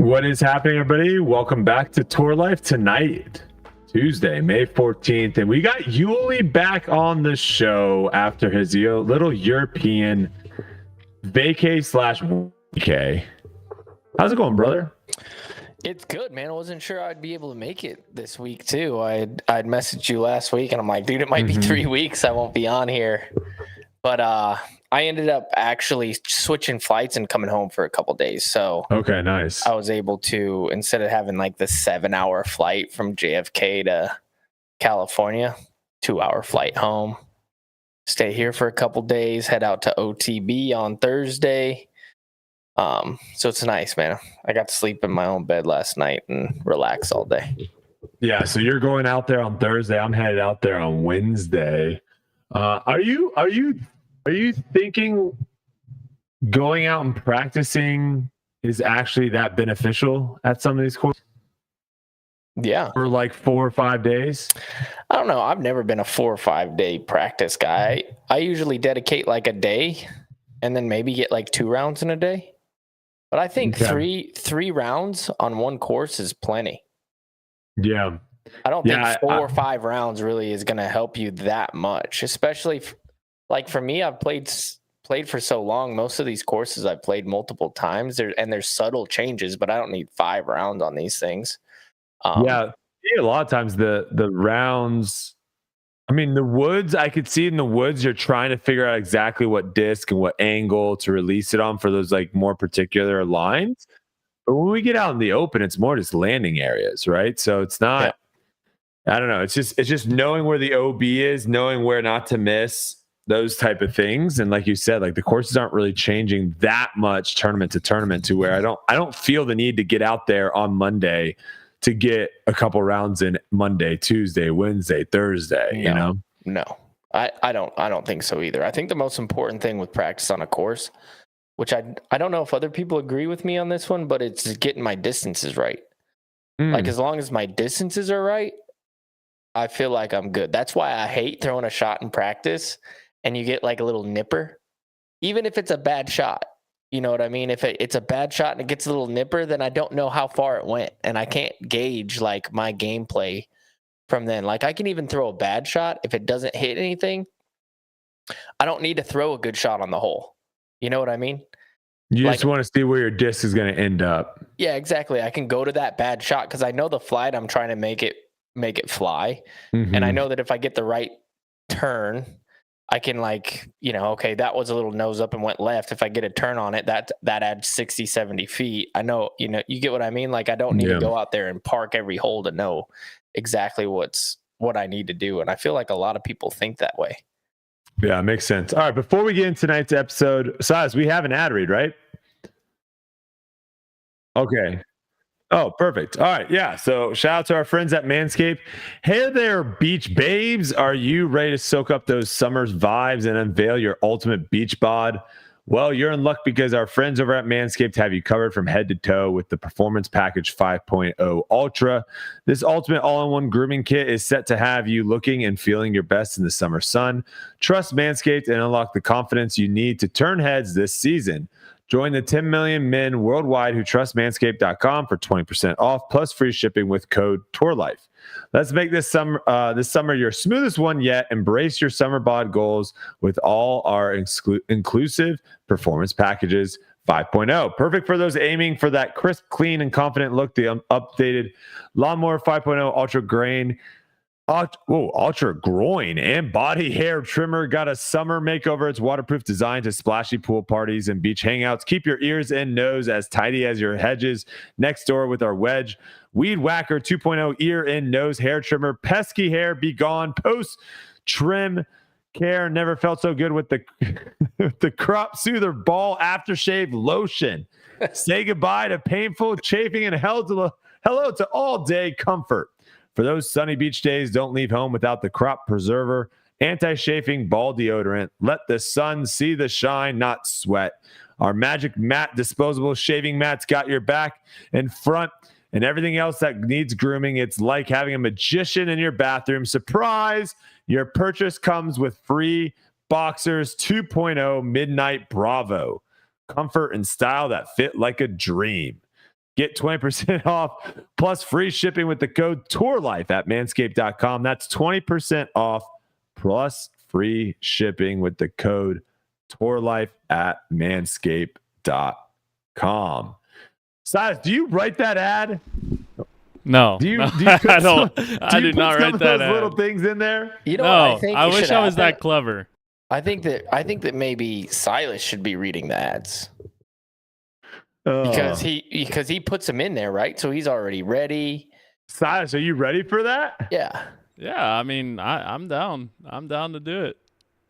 What is happening, everybody? Welcome back to Tour Life tonight, Tuesday, May 14th. And we got Yuli back on the show after his little European vacay/vacay. How's it going, brother? It's good, man. I wasn't sure I'd be able to make it this week, too. I'd messaged you last week, and I'm like, dude, it might be 3 weeks. I won't be on here. But I ended up actually switching flights and coming home for a couple days. So okay, nice. I was able to, instead of having like the 7-hour flight from JFK to California, 2-hour flight home, stay here for a couple days, head out to OTB on Thursday. So it's nice, man. I got to sleep in my own bed last night and relax all day. Yeah, so you're going out there on Thursday. I'm headed out there on Wednesday. Are you thinking going out and practicing is actually that beneficial at some of these courses? Yeah. For like 4 or 5 days? I don't know. I've never been a 4 or 5 day practice guy. I usually dedicate like a day and then maybe get like 2 rounds in a day. But I think three rounds on one course is plenty. Yeah. I don't think 4 or 5 rounds really is going to help you that much, especially like for me, I've played for so long. Most of these courses I've played multiple times there's subtle changes, but I don't need 5 rounds on these things. A lot of times the rounds, I mean, the woods, I could see in the woods, you're trying to figure out exactly what disc and what angle to release it on for those like more particular lines. But when we get out in the open, it's more just landing areas, right? So it's not, I don't know. It's just knowing where the OB is, knowing where not to miss, those type of things. And like you said, like the courses aren't really changing that much tournament to tournament to where I don't feel the need to get out there on Monday to get a couple rounds in Monday, Tuesday, Wednesday, Thursday, you know? No, I don't think so either. I think the most important thing with practice on a course, which I don't know if other people agree with me on this one, but it's getting my distances right. Like as long as my distances are right, I feel like I'm good. That's why I hate throwing a shot in practice and you get like a little nipper, even if it's a bad shot. You know what I mean? If it's a bad shot and it gets a little nipper, then I don't know how far it went. And I can't gauge like my gameplay from then. Like I can even throw a bad shot. If it doesn't hit anything, I don't need to throw a good shot on the hole. You know what I mean? You just want to see where your disc is going to end up. Yeah, exactly. I can go to that bad shot because I know the flight I'm trying to make it fly. And I know that if I get the right turn, I can okay, that was a little nose up and went left. If I get a turn on it, that adds 60, 70 feet. I know, you get what I mean? Like I don't need to go out there and park every hole to know exactly what I need to do. And I feel like a lot of people think that way. Yeah, makes sense. All right, before we get into tonight's episode, Saz, we have an ad read, right? Okay. Oh, perfect. All right. Yeah. So shout out to our friends at Manscaped. Hey there, beach babes. Are you ready to soak up those summer's vibes and unveil your ultimate beach bod? Well, you're in luck because our friends over at Manscaped have you covered from head to toe with the Performance Package 5.0 Ultra. This ultimate all-in-one grooming kit is set to have you looking and feeling your best in the summer sun. Trust Manscaped and unlock the confidence you need to turn heads this season. Join the 10 million men worldwide who trust Manscaped.com for 20% off plus free shipping with code TOURLIFE. Let's make this summer your smoothest one yet. Embrace your summer bod goals with all our inclusive performance packages 5.0. Perfect for those aiming for that crisp, clean, and confident look. The updated Lawnmower 5.0 Ultra groin and body hair trimmer got a summer makeover. It's waterproof, designed to splashy pool parties and beach hangouts. Keep your ears and nose as tidy as your hedges next door with our Wedge Weed Whacker 2.0 ear and nose hair trimmer. Pesky hair be gone. Post trim care never felt so good with the Crop Soother Ball Aftershave Lotion. Say goodbye to painful chafing and hello to all day comfort. For those sunny beach days, don't leave home without the Crop Preserver Anti-Chafing Ball Deodorant. Let the sun see the shine, not sweat. Our Magic Mat disposable shaving mats got your back and front and everything else that needs grooming. It's like having a magician in your bathroom. Surprise! Your purchase comes with free Boxers 2.0 Midnight Bravo. Comfort and style that fit like a dream. Get 20% off plus free shipping with the code TOURLIFE at manscaped.com. That's 20% off plus free shipping with the code TOURLIFE at manscaped.com. Silas, do you write that ad? No, Do you no, put I don't. I do you do put not some write of that those ad. little things in there? You know, No, what I wish I was that happen? clever. I think that maybe Silas should be reading the ads because he puts them in there, right? So he's already ready. Silas, are you ready for that? Yeah. Yeah, I mean, I'm down. I'm down to do it.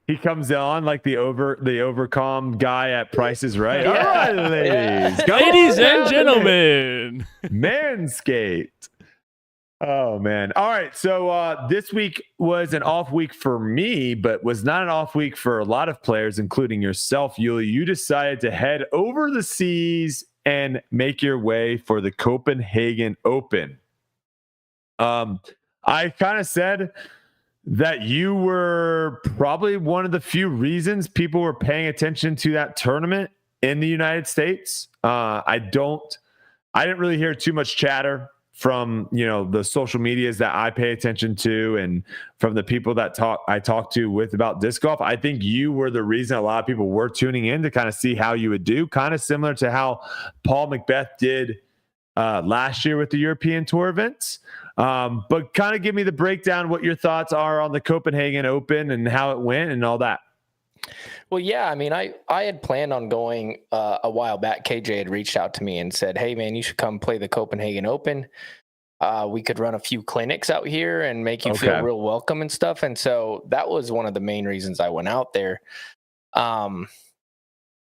He comes on like the overcom guy at Price is Right. Yeah. All right, ladies. Yeah. Come Ladies on and down to gentlemen. Manscaped. Oh man. All right. So this week was an off week for me, but was not an off week for a lot of players, including yourself, Yuli. You decided to head over the seas and make your way for the Copenhagen Open. I kind of said that you were probably one of the few reasons people were paying attention to that tournament in the United States. I didn't really hear too much chatter from, the social medias that I pay attention to and from the people that I talked to with about disc golf. I think you were the reason a lot of people were tuning in to kind of see how you would do, kind of similar to how Paul Macbeth did last year with the European Tour events. But kind of give me the breakdown, what your thoughts are on the Copenhagen Open and how it went and all that. Well, yeah, I mean, I had planned on going a while back. KJ had reached out to me and said, hey, man, you should come play the Copenhagen Open. We could run a few clinics out here and make you feel real welcome and stuff. And so that was one of the main reasons I went out there.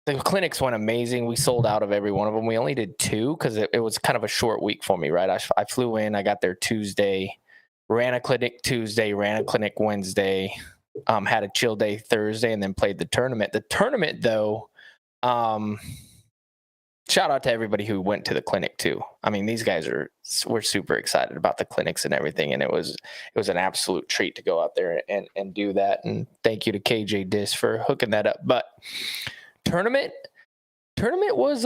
The clinics went amazing. We sold out of every one of them. We only did 2 because it was kind of a short week for me, right? I flew in, I got there Tuesday, ran a clinic Tuesday, ran a clinic Wednesday, had a chill day Thursday, and then played the tournament. The tournament, though, shout out to everybody who went to the clinic too. I mean, these guys were super excited about the clinics and everything, and it was an absolute treat to go out there and do that. And thank you to KJ Dis for hooking that up. But tournament was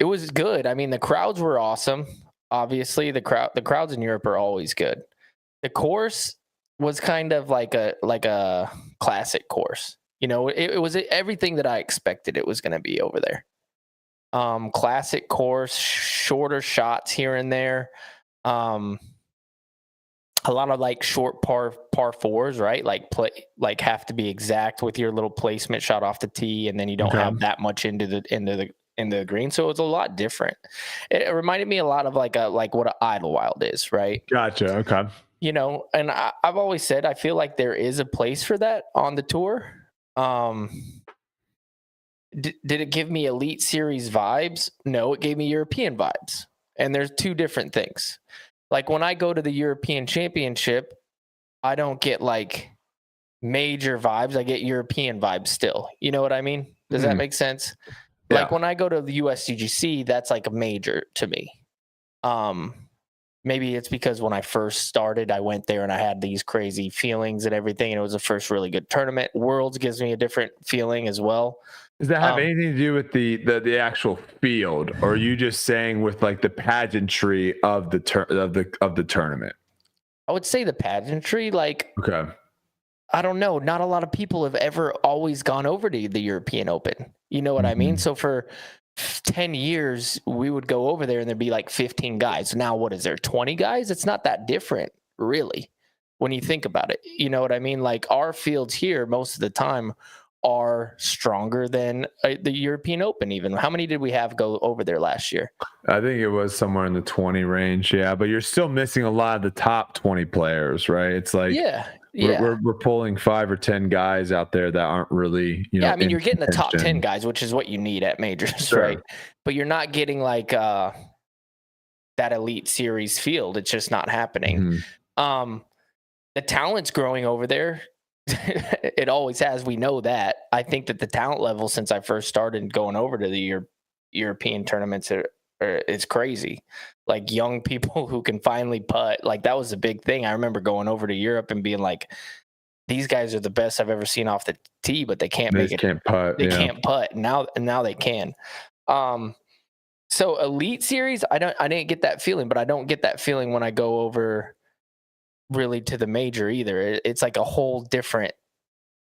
it was good. I mean, the crowds were awesome. Obviously, the crowds in Europe are always good. The course was kind of like a classic course. It was everything that I expected it was going to be over there. Classic course, shorter shots here and there. A lot of like short par 4s, right? Like have to be exact with your little placement shot off the tee, and then you don't have that much into the green. So it's a lot different. It reminded me a lot of like what an Idlewild is, right? Gotcha. Okay. And I've always said I feel like there is a place for that on the tour. Did it give me Elite Series vibes? No, it gave me European vibes. And there's 2 different things. Like when I go to the European Championship, I don't get like major vibes. I get European vibes still. You know what I mean? Does that make sense? Yeah. Like when I go to the USCGC, that's like a major to me. Maybe it's because when I first started, I went there and I had these crazy feelings and everything. And it was the first really good tournament. Worlds gives me a different feeling as well. Does that have anything to do with the actual field, or are you just saying with like the pageantry of the tournament? I would say the pageantry, like, okay, I don't know. Not a lot of people have ever always gone over to the European Open. You know what I mean? So for 10 years, we would go over there and there'd be like 15 guys. Now, what is there? 20 guys? It's not that different, really, when you think about it. You know what I mean? Like our fields here, most of the time, are stronger than the European Open even. How many did we have go over there last year? I think it was somewhere in the 20 range. Yeah, but you're still missing a lot of the top 20 players, right? It's like we're pulling 5 or 10 guys out there that aren't really, I mean, you're getting the top 10 guys, which is what you need at majors, right? But you're not getting like that Elite Series field. It's just not happening. The talent's growing over there. It always has. We know that. I think that the talent level since I first started going over to the European tournaments it's crazy. Like young people who can finally putt. Like that was a big thing. I remember going over to Europe and being like, these guys are the best I've ever seen off the tee, but they can't make it. Can't putt. They can't putt. Now they can. So Elite Series, I didn't get that feeling, but I don't get that feeling when I go over really to the major either. It's like a whole different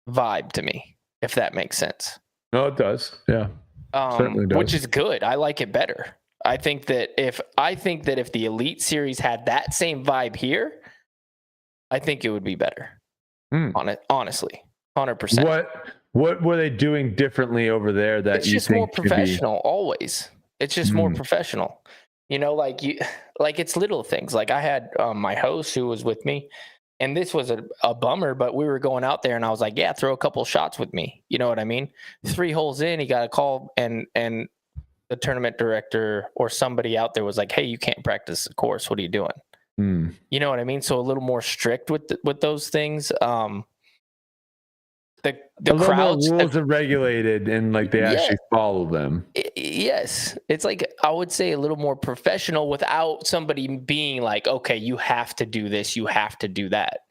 vibe to me, if that makes sense. No, it does. Yeah. Certainly does. Which is good. I like it better. I think that if the Elite Series had that same vibe here, I think it would be better. On it, honestly, 100%. What were they doing differently over there that it's you just think more professional? Always, it's just more professional. You know, like it's little things. Like I had my host who was with me, and this was a bummer, but we were going out there, and I was like, "Yeah, throw a couple shots with me." You know what I mean? 3 holes in, he got a call, and the tournament director or somebody out there was like, "Hey, you can't practice the course. What are you doing?" You know what I mean? So a little more strict with those things. The crowds, rules are regulated, and like they actually follow them. Yes, it's like I would say a little more professional without somebody being like, "Okay, you have to do this, you have to do that."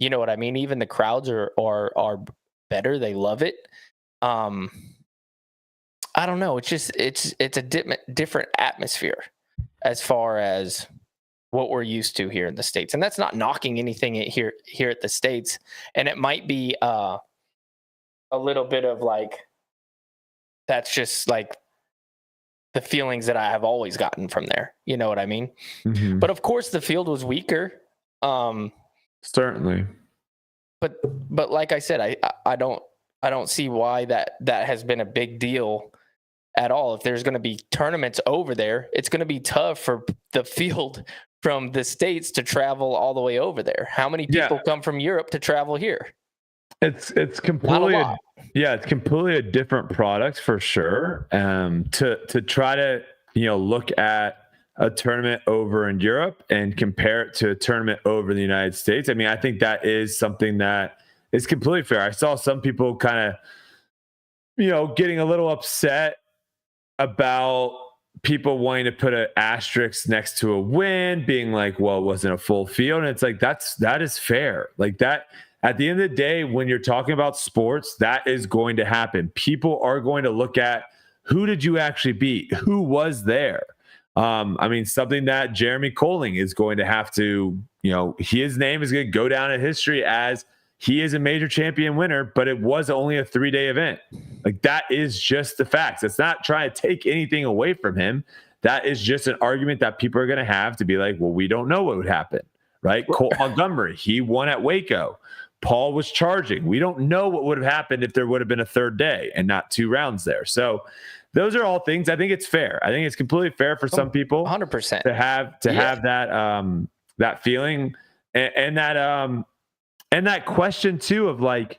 You know what I mean? Even the crowds are better. They love it. I don't know. It's just it's a different atmosphere as far as what we're used to here in the States. And that's not knocking anything here at the States. And it might be a little bit of like, that's just like the feelings that I have always gotten from there. You know what I mean? Mm-hmm. But of course the field was weaker. Certainly. But like I said, I don't see why that has been a big deal at all. If there's going to be tournaments over there, it's going to be tough for the field from the States to travel all the way over there. How many people come from Europe to travel here? It's completely it's completely a different product for sure. To try to look at a tournament over in Europe and compare it to a tournament over in the United States. I mean, I think that is something that is completely fair. I saw some people kind of getting a little upset about people wanting to put an asterisk next to a win, being like, well, it wasn't a full field. And it's like, that is fair. Like that, at the end of the day, when you're talking about sports, that is going to happen. People are going to look at who did you actually beat? Who was there? I mean, something that Jeremy Colling is going to have to, his name is going to go down in history as he is a major champion winner, but it was only a 3-day event. Like that is just the facts. It's not trying to take anything away from him. That is just an argument that people are going to have to be like, well, we don't know what would happen, right? Colt Montgomery, he won at Waco. Paul was charging. We don't know what would have happened if there would have been a 3rd day and not 2 rounds there. So those are all things. I think it's fair. I think it's completely fair for some people 100% to have that feeling and that question too of like,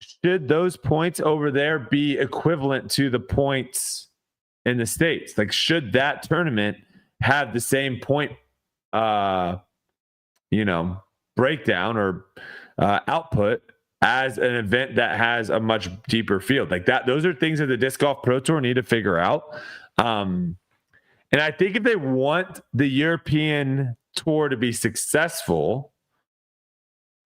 should those points over there be equivalent to the points in the States? Like, should that tournament have the same point, breakdown or output as an event that has a much deeper field like that? Those are things that the Disc Golf Pro Tour need to figure out. And I think if they want the European tour to be successful,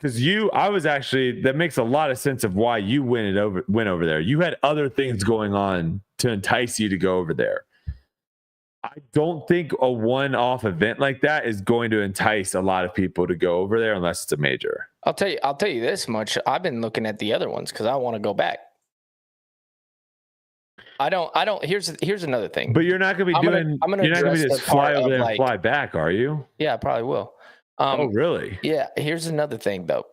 because that makes a lot of sense of why you went over there. You had other things going on to entice you to go over there. I don't think a one-off event like that is going to entice a lot of people to go over there unless it's a major. I'll tell you this much. I've been looking at the other ones because I want to go back. I don't. Here's another thing. But you're not going to be you're not going to just fly over there and fly back, are you? Yeah, I probably will. Oh, really? Yeah. Here's another thing though.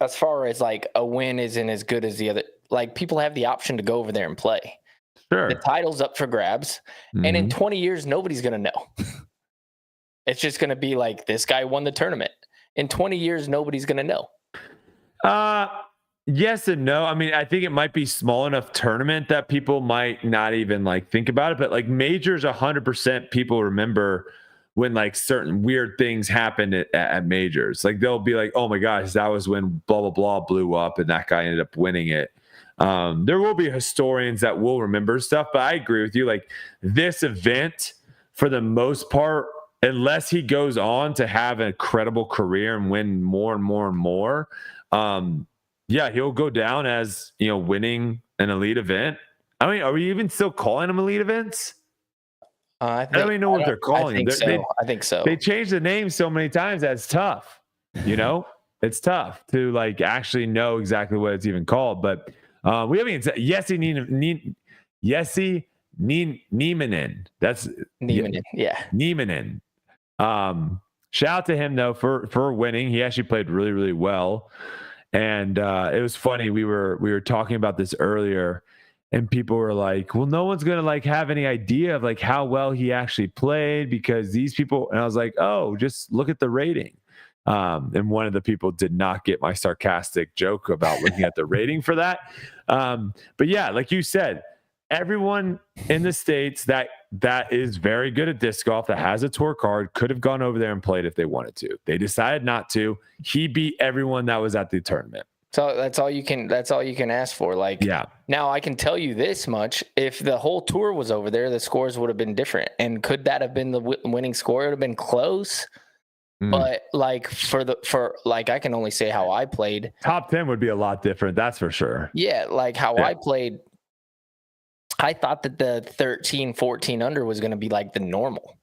As far as like a win isn't as good as the other, like people have the option to go over there and play. Sure. The title's up for grabs. Mm-hmm. And in 20 years, nobody's going to know. It's just going to be like, this guy won the tournament. In 20 years, nobody's going to know. Yes and no. I mean, I think it might be small enough tournament that people might not even like think about it. But like majors, 100% people remember when like certain weird things happened at majors. Like they'll be like, oh my gosh, that was when blah, blah, blah blew up and that guy ended up winning it. There will be historians that will remember stuff, but I agree with you. Like this event, for the most part, unless he goes on to have an incredible career and win more and more and more, he'll go down as winning an elite event I mean, are we even still calling them elite events? I don't even know what they're calling them. I think so. They changed the name so many times that's tough. You know, it's tough to like actually know exactly what it's even called. But we haven't even said Jesse Nieminen. That's Nieminen. Yeah. Nieminen. Shout out to him though for winning. He actually played really, really well. And it was funny. We were talking about this earlier. And people were like, well, no one's going to like have any idea of like how well he actually played because these people, and I was like, oh, just look at the rating. And one of the people did not get my sarcastic joke about looking at the rating for that. But yeah, like you said, everyone in the States that is very good at disc golf, that has a tour card, could have gone over there and played if they wanted to. They decided not to. He beat everyone that was at the tournament. So that's all you can ask for. Like, yeah. Now I can tell you this much: if the whole tour was over there, the scores would have been different. And could that have been the winning score? It would have been close. But like for I can only say how I played. Top 10 would be a lot different. That's for sure. Yeah. Like how I played. I thought that the 13, 14 under was going to be like the normal.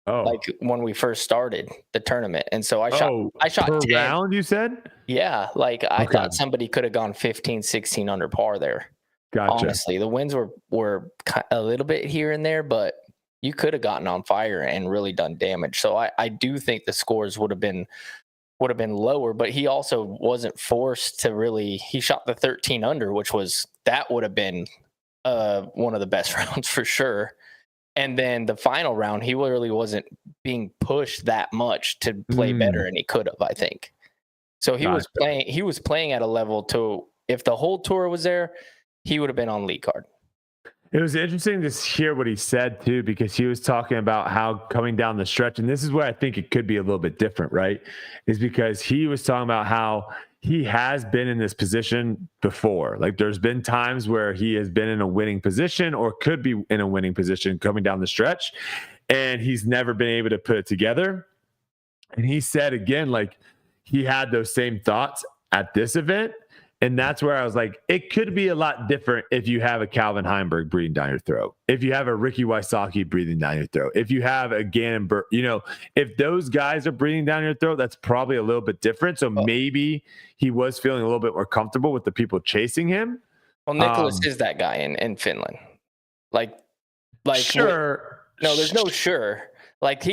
Oh, like when we first started the tournament. And so I shot per 10. round, you said? Yeah. Like I thought somebody could have gone 15, 16 under par there. Gotcha. Honestly, the wins were a little bit here and there, but you could have gotten on fire and really done damage. So I do think the scores would have been lower, but he also wasn't forced to really, he shot the 13 under, that would have been one of the best rounds for sure. And then the final round, he literally wasn't being pushed that much to play better, and he could have, I think. So he was playing at a level to, if the whole tour was there, he would have been on lead card. It was interesting to hear what he said too, because he was talking about how coming down the stretch, and this is where I think it could be a little bit different, right? Is because he was talking about how he has been in this position before. Like there's been times where he has been in a winning position or could be in a winning position coming down the stretch, and he's never been able to put it together. And he said again, like he had those same thoughts at this event. And that's where I was like, it could be a lot different if you have a Calvin Heimberg breathing down your throat, if you have a Ricky Wysocki breathing down your throat, if you have a Gannon Burke, if those guys are breathing down your throat, that's probably a little bit different. So maybe he was feeling a little bit more comfortable with the people chasing him. Well, Nicholas is that guy in Finland. Like sure. No, there's no sure. Like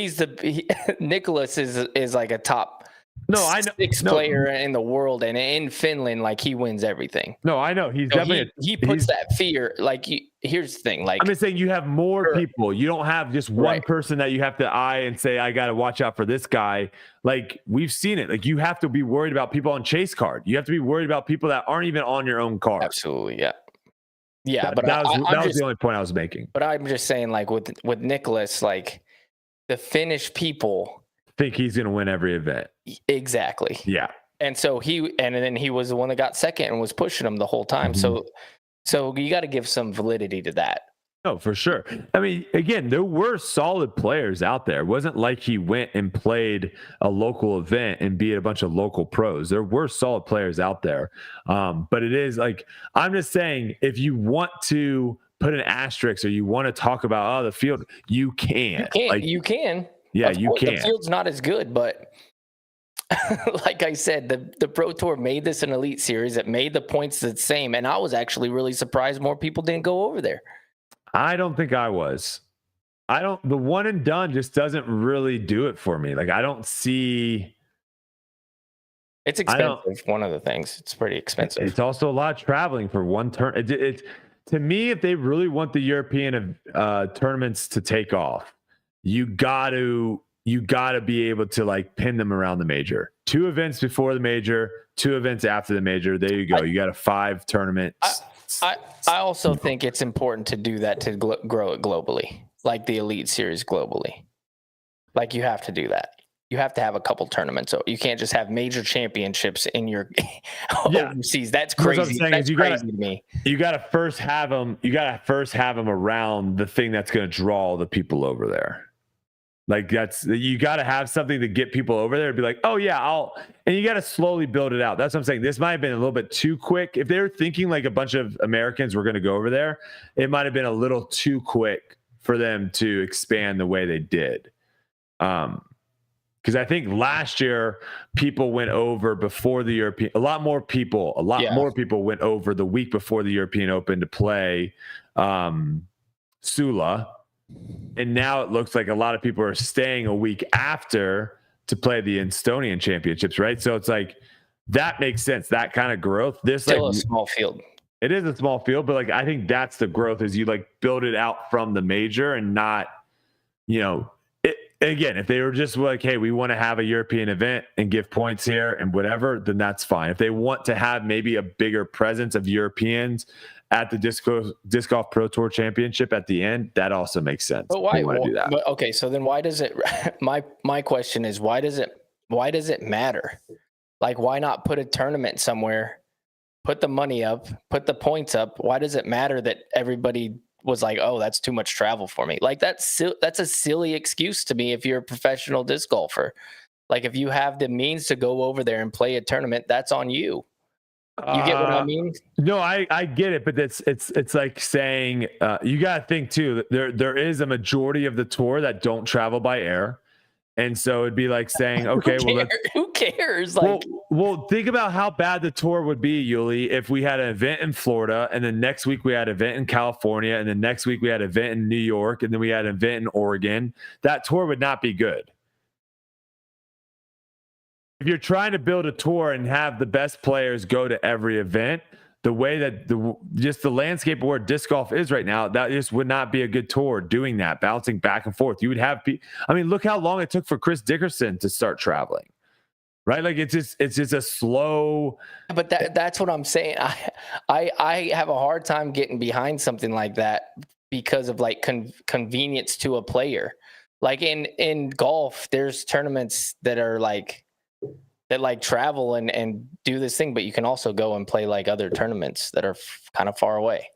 Nicholas is like a top. No, I know. Sixth player in the world, and in Finland, like he wins everything. No, I know. He's definitely he puts that fear. Like here's the thing. Like I'm just saying, you have more people. You don't have just one person that you have to eye and say, I got to watch out for this guy. Like we've seen it. Like you have to be worried about people on chase card. You have to be worried about people that aren't even on your own card. Absolutely, yeah, yeah. That was the only point I was making. But I'm just saying, like with Nicholas, like the Finnish people think he's going to win every event. Exactly. Yeah. And so then he was the one that got second and was pushing him the whole time. Mm-hmm. So you got to give some validity to that. Oh, for sure. I mean, again, there were solid players out there. It wasn't like he went and played a local event and beat a bunch of local pros. There were solid players out there. But it is like, I'm just saying, if you want to put an asterisk or you want to talk about, the field, you can. You can. Yeah, you can. The field's not as good, but like I said, the Pro Tour made this an elite series. It made the points the same, and I was actually really surprised more people didn't go over there. I don't think I was. The one and done just doesn't really do it for me. Like I don't see. It's expensive. One of the things. It's pretty expensive. It's also a lot of traveling for one turn. It's to me, if they really want the European tournaments to take off, you got to be able to like pin them around the major. 2 events before the major, 2 events after the major. There you go. You got a 5 tournament. I also think it's important to do that to grow it globally, like the Elite Series globally. Like you have to do that. You have to have a couple tournaments. So you can't just have major championships in your overseas. That's crazy. What I'm saying is crazy to me. You got to first have them. You got to first have them around the thing that's going to draw the people over there. Like you got to have something to get people over there to be like, oh yeah, and you got to slowly build it out. That's what I'm saying. This might have been a little bit too quick. If they were thinking like a bunch of Americans were going to go over there, it might have been a little too quick for them to expand the way they did. Because I think last year people went over before the European. A lot more people went over the week before the European Open to play Sula. And now it looks like a lot of people are staying a week after to play the Estonian championships, right? So it's like that makes sense. That kind of growth. This Still like a small field. It is a small field, but like I think that's the growth is you like build it out from the major and not, again, if they were just like, hey, we want to have a European event and give points here and whatever, then that's fine. If they want to have maybe a bigger presence of Europeans at the Disc Golf Pro Tour Championship at the end, that also makes sense. But why want to do that? But okay, so then why does it? My question is why does it matter? Like, why not put a tournament somewhere, put the money up, put the points up? Why does it matter that everybody was like, oh, that's too much travel for me? Like that's a silly excuse to me if you're a professional disc golfer. Like if you have the means to go over there and play a tournament, that's on you. You get what I mean? No, I get it, but it's like saying you got to think too that there is a majority of the tour that don't travel by air, and so it'd be like saying, okay, who cares? Like, well, think about how bad the tour would be, Yuli, if we had an event in Florida, and then next week we had an event in California, and then next week we had an event in New York, and then we had an event in Oregon. That tour would not be good. If you're trying to build a tour and have the best players go to every event, the way that the landscape of where disc golf is right now, that just would not be a good tour doing that, bouncing back and forth. You would have, look how long it took for Chris Dickerson to start traveling, right? Like it's just a slow. But that's what I'm saying. I have a hard time getting behind something like that because of like convenience to a player. Like in golf, there's tournaments that are like, that like travel and do this thing, but you can also go and play like other tournaments that are kind of far away.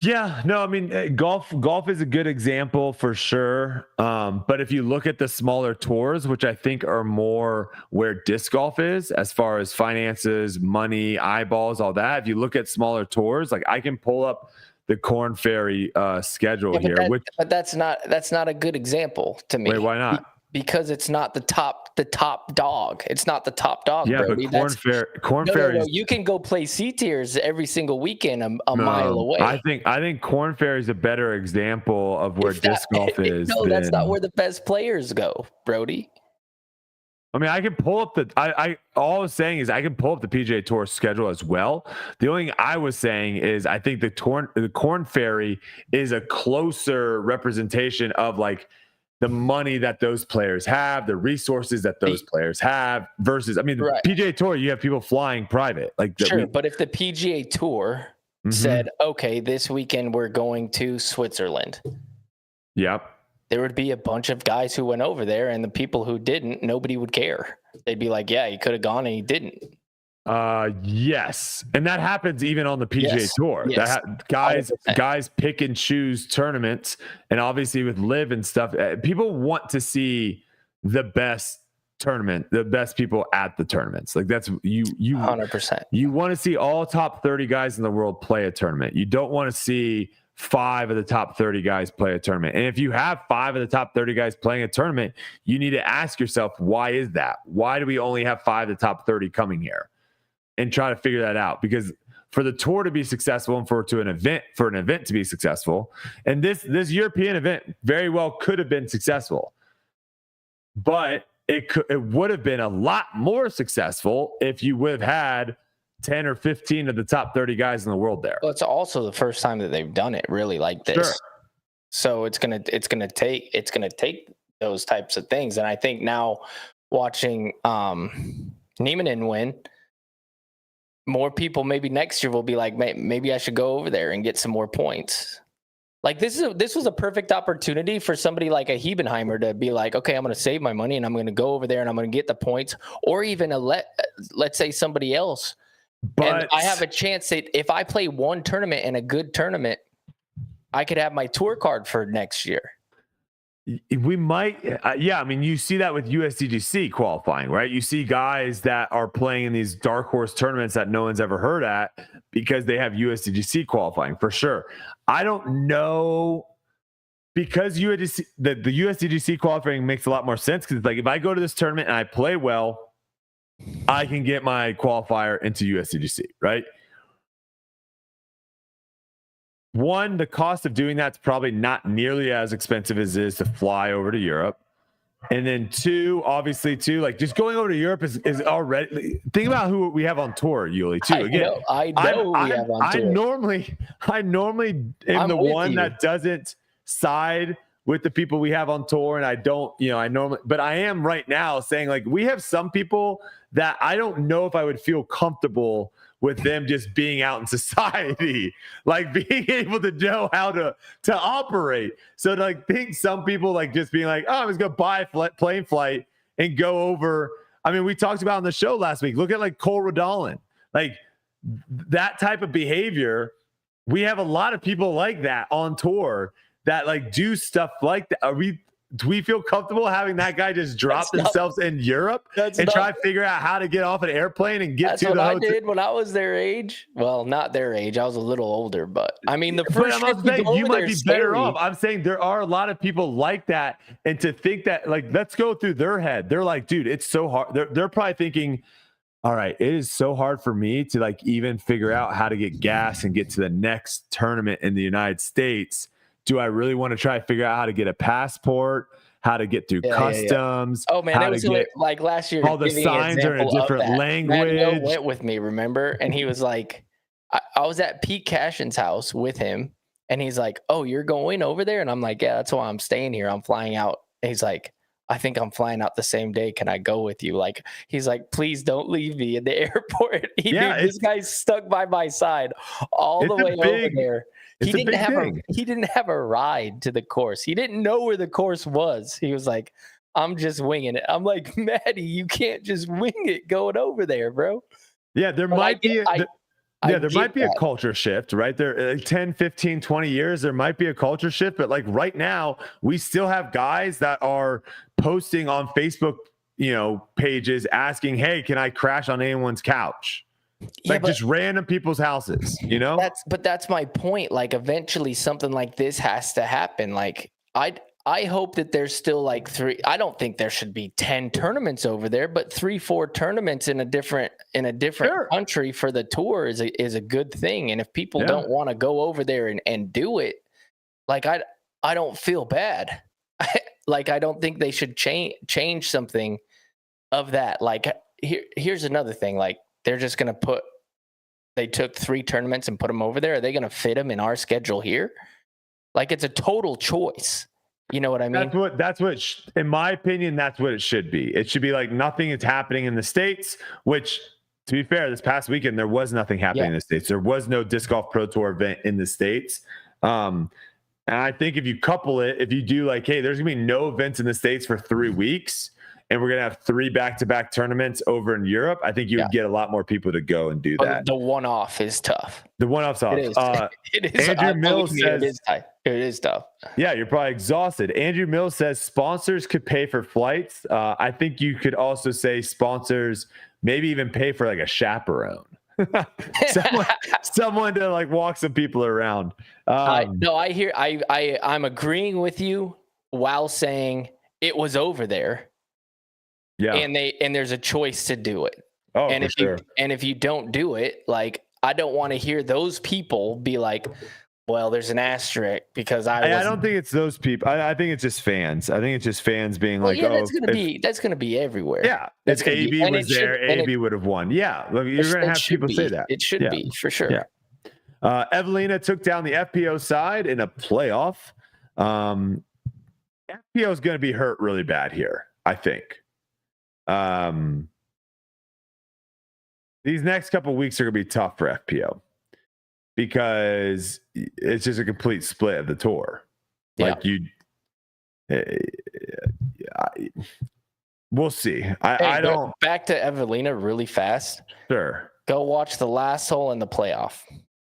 Yeah, no, golf is a good example for sure. But if you look at the smaller tours, which I think are more where disc golf is as far as finances, money, eyeballs, all that. If you look at smaller tours, like I can pull up the Corn Ferry schedule here. But that's not a good example to me. Wait, why not? Because it's not the top dog. It's not the top dog. Yeah, Brodie. but Corn Ferry. No, you can go play C tiers every single weekend a mile away. I think Corn Ferry is a better example of where disc golf is. No, that's not where the best players go, Brodie. I can pull up all I was saying is I can pull up the PGA Tour schedule as well. The only thing I was saying is I think the Corn Ferry is a closer representation of like the money that those players have, the resources that those players have versus, right. PGA Tour, you have people flying private. But if the PGA Tour said, okay, this weekend we're going to Switzerland. Yep. There would be a bunch of guys who went over there, and the people who didn't, nobody would care. They'd be like, yeah, he could have gone and he didn't. Yes. And that happens even on the PGA Tour. Yes. Guys pick and choose tournaments, and obviously with live and stuff, people want to see the best tournament, the best people at the tournaments. Like that's you 100%. You want to see all top 30 guys in the world play a tournament. You don't want to see 5 of the top 30 guys play a tournament. And if you have 5 of the top 30 guys playing a tournament, you need to ask yourself, why is that? Why do we only have 5 of the top 30 coming here? And try to figure that out, because for the tour to be successful and for an event to be successful, and this European event very well could have been successful, but it would have been a lot more successful if you would have had 10 or 15 of the top 30 guys in the world there. Well, it's also the first time that they've done it really like this. Sure. So it's gonna take those types of things. And I think now watching Niemanen win, more people maybe next year will be like, maybe I should go over there and get some more points. Like this was a perfect opportunity for somebody like a Hebenheimer to be like, okay, I'm going to save my money and I'm going to go over there and I'm going to get the points, or even let's say somebody else. But and I have a chance that if I play one tournament and a good tournament, I could have my tour card for next year. We might, yeah. I mean, you see that with USDGC qualifying, right? You see guys that are playing in these dark horse tournaments that no one's ever heard at because they have USDGC qualifying for sure. I don't know, because USDGC, the USDGC qualifying makes a lot more sense, because it's like, if I go to this tournament and I play well, I can get my qualifier into USDGC, right? One, the cost of doing that's probably not nearly as expensive as it is to fly over to Europe. And then two, obviously, too, like just going over to Europe is already. Think about who we have on tour, Yuli, too. Again, I know we have on tour. I normally am the one that doesn't side with the people we have on tour, and I don't, but I am right now saying, like, we have some people that I don't know if I would feel comfortable with them just being out in society, like being able to know how to operate. So to like think some people like just being like, oh, I'm just gonna buy a plane flight and go over. I mean, we talked about on the show last week. Look at like Cole Rodolin, like that type of behavior. We have a lot of people like that on tour that like do stuff like that. Do we feel comfortable having that guy just drop themselves in Europe and try to figure out how to get off an airplane and get to the hotel? That's what I did when I was their age. Well, not their age. I was a little older, but I mean, the first you might be better off. I'm saying there are a lot of people like that, and to think that, like, let's go through their head. They're like, dude, it's so hard. They're probably thinking, all right, it is so hard for me to like even figure out how to get gas and get to the next tournament in the United States. Do I really want to try to figure out how to get a passport, how to get through customs? Oh man, it was like last year. All the signs are in a different language. Matt went with me, remember? And he was like, I was at Pete Cashin's house with him, and he's like, "Oh, you're going over there?" And I'm like, "Yeah, that's why I'm staying here. I'm flying out." And he's like, "I think I'm flying out the same day. Can I go with you?" Like, he's like, "Please don't leave me in the airport." This guy's stuck by my side all the way over there. He didn't have a ride to the course. He didn't know where the course was. He was like, "I'm just winging it." I'm like, "Maddie, you can't just wing it going over there, bro." Yeah, there might be a culture shift, right? There 10, 15, 20 years, there might be a culture shift, but like right now, we still have guys that are posting on Facebook, pages asking, "Hey, can I crash on anyone's couch?" Like just random people's houses, That's my point. Like eventually something like this has to happen. Like I hope that there's still like I don't think there should be 10 tournaments over there, but 3-4 tournaments in a different country for the tour is a good thing. And if people don't want to go over there and do it, like I don't feel bad. Like I don't think they should change something of that. Like here's another thing. Like they're just going to they took 3 tournaments and put them over there. Are they going to fit them in our schedule here? Like it's a total choice. You know what I mean? That's what in my opinion, that's what it should be. It should be like nothing is happening in the States, which to be fair, this past weekend, there was nothing happening in the States. There was no Disc Golf Pro Tour event in the States. And I think if you couple it, if you do like, hey, there's going to be no events in the States for 3 weeks, and we're going to have 3 back-to-back tournaments over in Europe, I think you would get a lot more people to go and do that. The one-off is tough. The one-off's tough. It is. Andrew Mills says, it is tough. Yeah, you're probably exhausted. Andrew Mills says sponsors could pay for flights. I think you could also say sponsors maybe even pay for like a chaperone. someone to like walk some people around. No, I'm agreeing with you while saying it was over there. Yeah. And there's a choice to do it. Oh, and if you don't do it, like I don't want to hear those people be like, well, there's an asterisk because I don't think it's those people. I think it's just fans. I think it's just fans being like, that's gonna be everywhere. Yeah. If AB was there, AB would have won. Yeah. Look, you're gonna have people say that. It should be for sure. Yeah. Evelina took down the FPO side in a playoff. FPO is gonna be hurt really bad here, I think. These next couple of weeks are gonna be tough for FPO because it's just a complete split of the tour. Like we'll see. I don't. Back to Evelina really fast. Sure. Go watch the last hole in the playoff.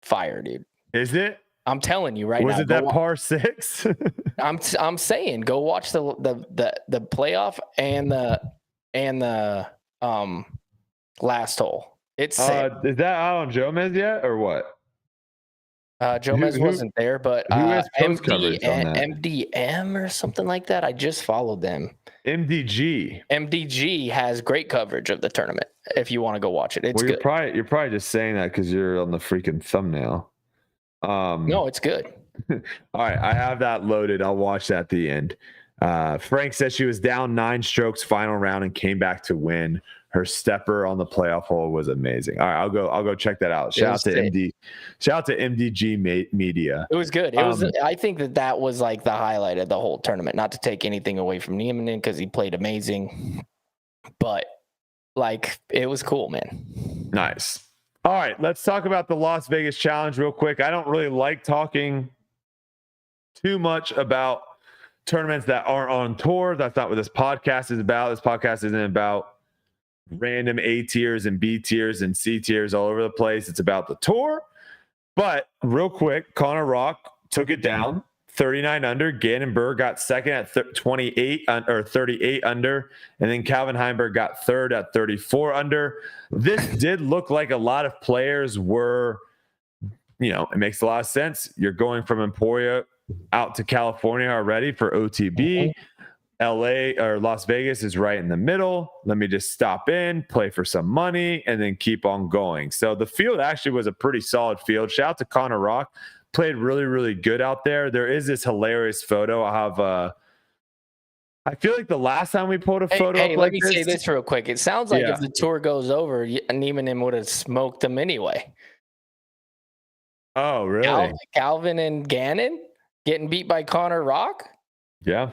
Fire, dude. Is it? I'm telling you right now. Was it that par 6? I'm saying go watch the playoff and the last hole. It's sick. Is that out on Jomez yet or what? Jomez wasn't there, but who has post coverage on that? MDM or something like that. I just followed them. MDG has great coverage of the tournament. If you want to go watch it, it's good. You're probably just saying that because you're on the freaking thumbnail. No, it's good. All right, I have that loaded. I'll watch that at the end. Frank says she was down 9 strokes final round and came back to win. Her stepper on the playoff hole was amazing. All right, I'll go check that out. Shout out to MDG Media. It was good. It was. I think that was like the highlight of the whole tournament. Not to take anything away from Niemanen because he played amazing, but like it was cool, man. Nice. All right, let's talk about the Las Vegas Challenge real quick. I don't really like talking too much about tournaments that aren't on tour. That's not what this podcast is about. This podcast isn't about random A tiers and B tiers and C tiers all over the place. It's about the tour. But real quick, Connor Rock took it down 39 under. Gannon Buhr got second at 28 or 38 under. And then Calvin Heimberg got third at 34 under. This did look like a lot of players were, it makes a lot of sense. You're going from Emporia out to California already for OTB. LA or Las Vegas is right in the middle. Let me just stop in, play for some money, and then keep on going. So the field actually was a pretty solid field. Shout out to Connor Rock. Played really, really good out there. There is this hilarious photo. I feel like the last time we pulled a photo up let me say this real quick. It sounds like if the tour goes over, Niemanen would have smoked them anyway. Oh, really? Calvin and Gannon getting beat by Connor Rock? Yeah.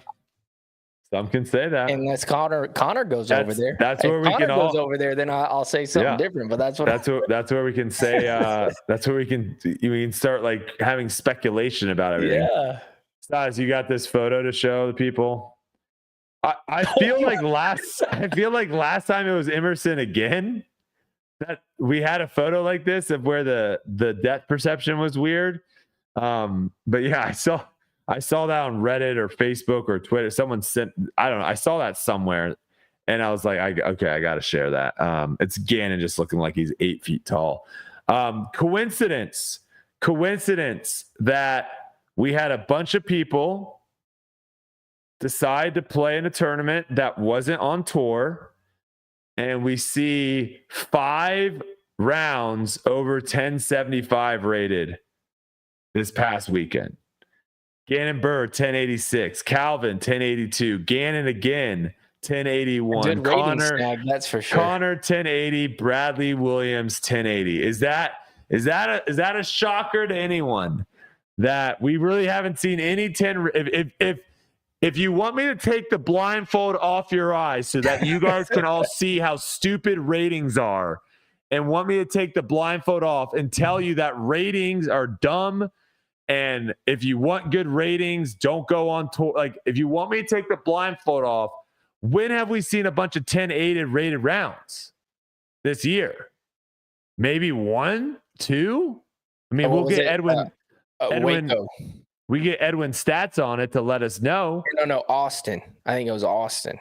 Some can say that. Unless Connor goes over there. That's where we can all goes over there, then I'll say something different. But that's where we can say that's where we can start like having speculation about everything. Yeah. Stas, you got this photo to show the people. I feel like last time it was Emerson again that we had a photo like this of where the depth perception was weird. But yeah, I saw that on Reddit or Facebook or Twitter. Someone sent, I don't know. I saw that somewhere and I was like, I got to share that. It's Gannon just looking like he's 8 feet tall. Coincidence that we had a bunch of people decide to play in a tournament that wasn't on tour. And we see 5 rounds over 1075 rated this past weekend. Gannon Buhr, 1086. Calvin, 1082. Gannon again, 1081. Good rating snag, that's for sure. Connor, 1080. Bradley Williams, 1080. Is that a shocker to anyone that we really haven't seen any 10? If you want me to take the blindfold off your eyes so that you guys can all see how stupid ratings are, and want me to take the blindfold off and tell you that ratings are dumb. And if you want good ratings, don't go on tour. Like, if you want me to take the blindfold off, when have we seen a bunch of 10-8 rated rounds this year? Maybe 1, 2? I mean, we'll get Edwin. We get Edwin stats on it to let us know. No, Austin. I think it was Austin.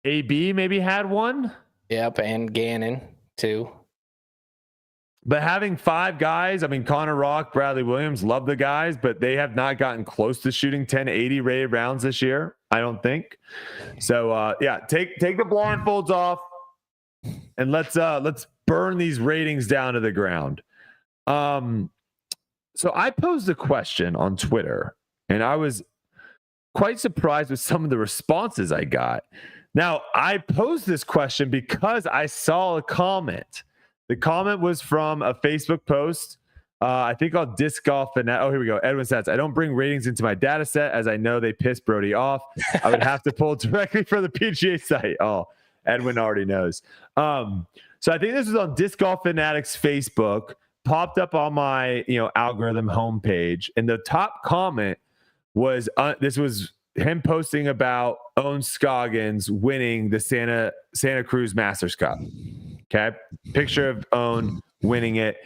AB maybe had one. Yep, and Gannon too. But having 5 guys, I mean, Connor Rock, Bradley Williams, love the guys, but they have not gotten close to shooting 1080 rated rounds this year, I don't think. So, take the blindfolds off and let's burn these ratings down to the ground. So I posed a question on Twitter, and I was quite surprised with some of the responses I got. Now, I posed this question because I saw a comment. The comment was from a Facebook post, I think called Disc Golf. Oh, here we go. Edwin Stats. I don't bring ratings into my data set as I know they piss Brodie off. I would have to pull directly from the PGA site. Oh, Edwin already knows. So I think this was on Disc Golf Fanatics Facebook, popped up on my algorithm homepage. And the top comment was, this was him posting about Owen Scoggins winning the Santa Cruz Masters Cup. Okay. Picture of Owen winning it.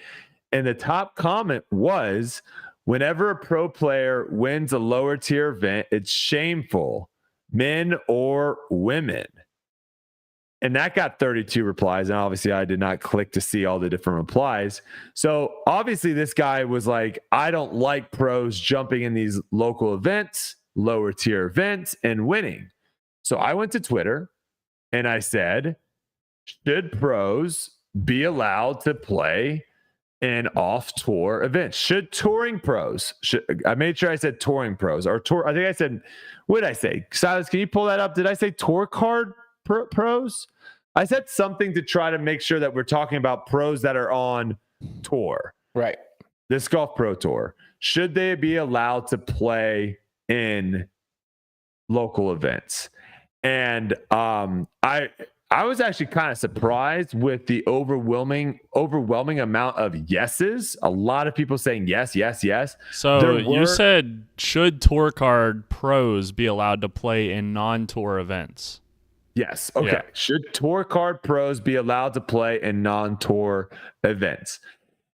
And the top comment was, Whenever a pro player wins a lower tier event, it's shameful, men or women. And that got 32 replies. And obviously, I did not click to see all the different replies. So obviously, this guy was like, I don't like pros jumping in these local events, lower tier events, and winning. So I went to Twitter and I said, should pros be allowed to play in off-tour events? Should touring pros? I made sure I said touring pros or tour. I think I said, what did I say? Silas, can you pull that up? Did I say tour card pros? I said something to try to make sure that we're talking about pros that are on tour. Right. Disc Golf Pro Tour. Should they be allowed to play in local events? And I was actually kind of surprised with the overwhelming amount of yeses. A lot of people saying yes, yes, yes. So you said, should tour card pros be allowed to play in non-tour events? Yes. Okay. Yeah. Should tour card pros be allowed to play in non-tour events?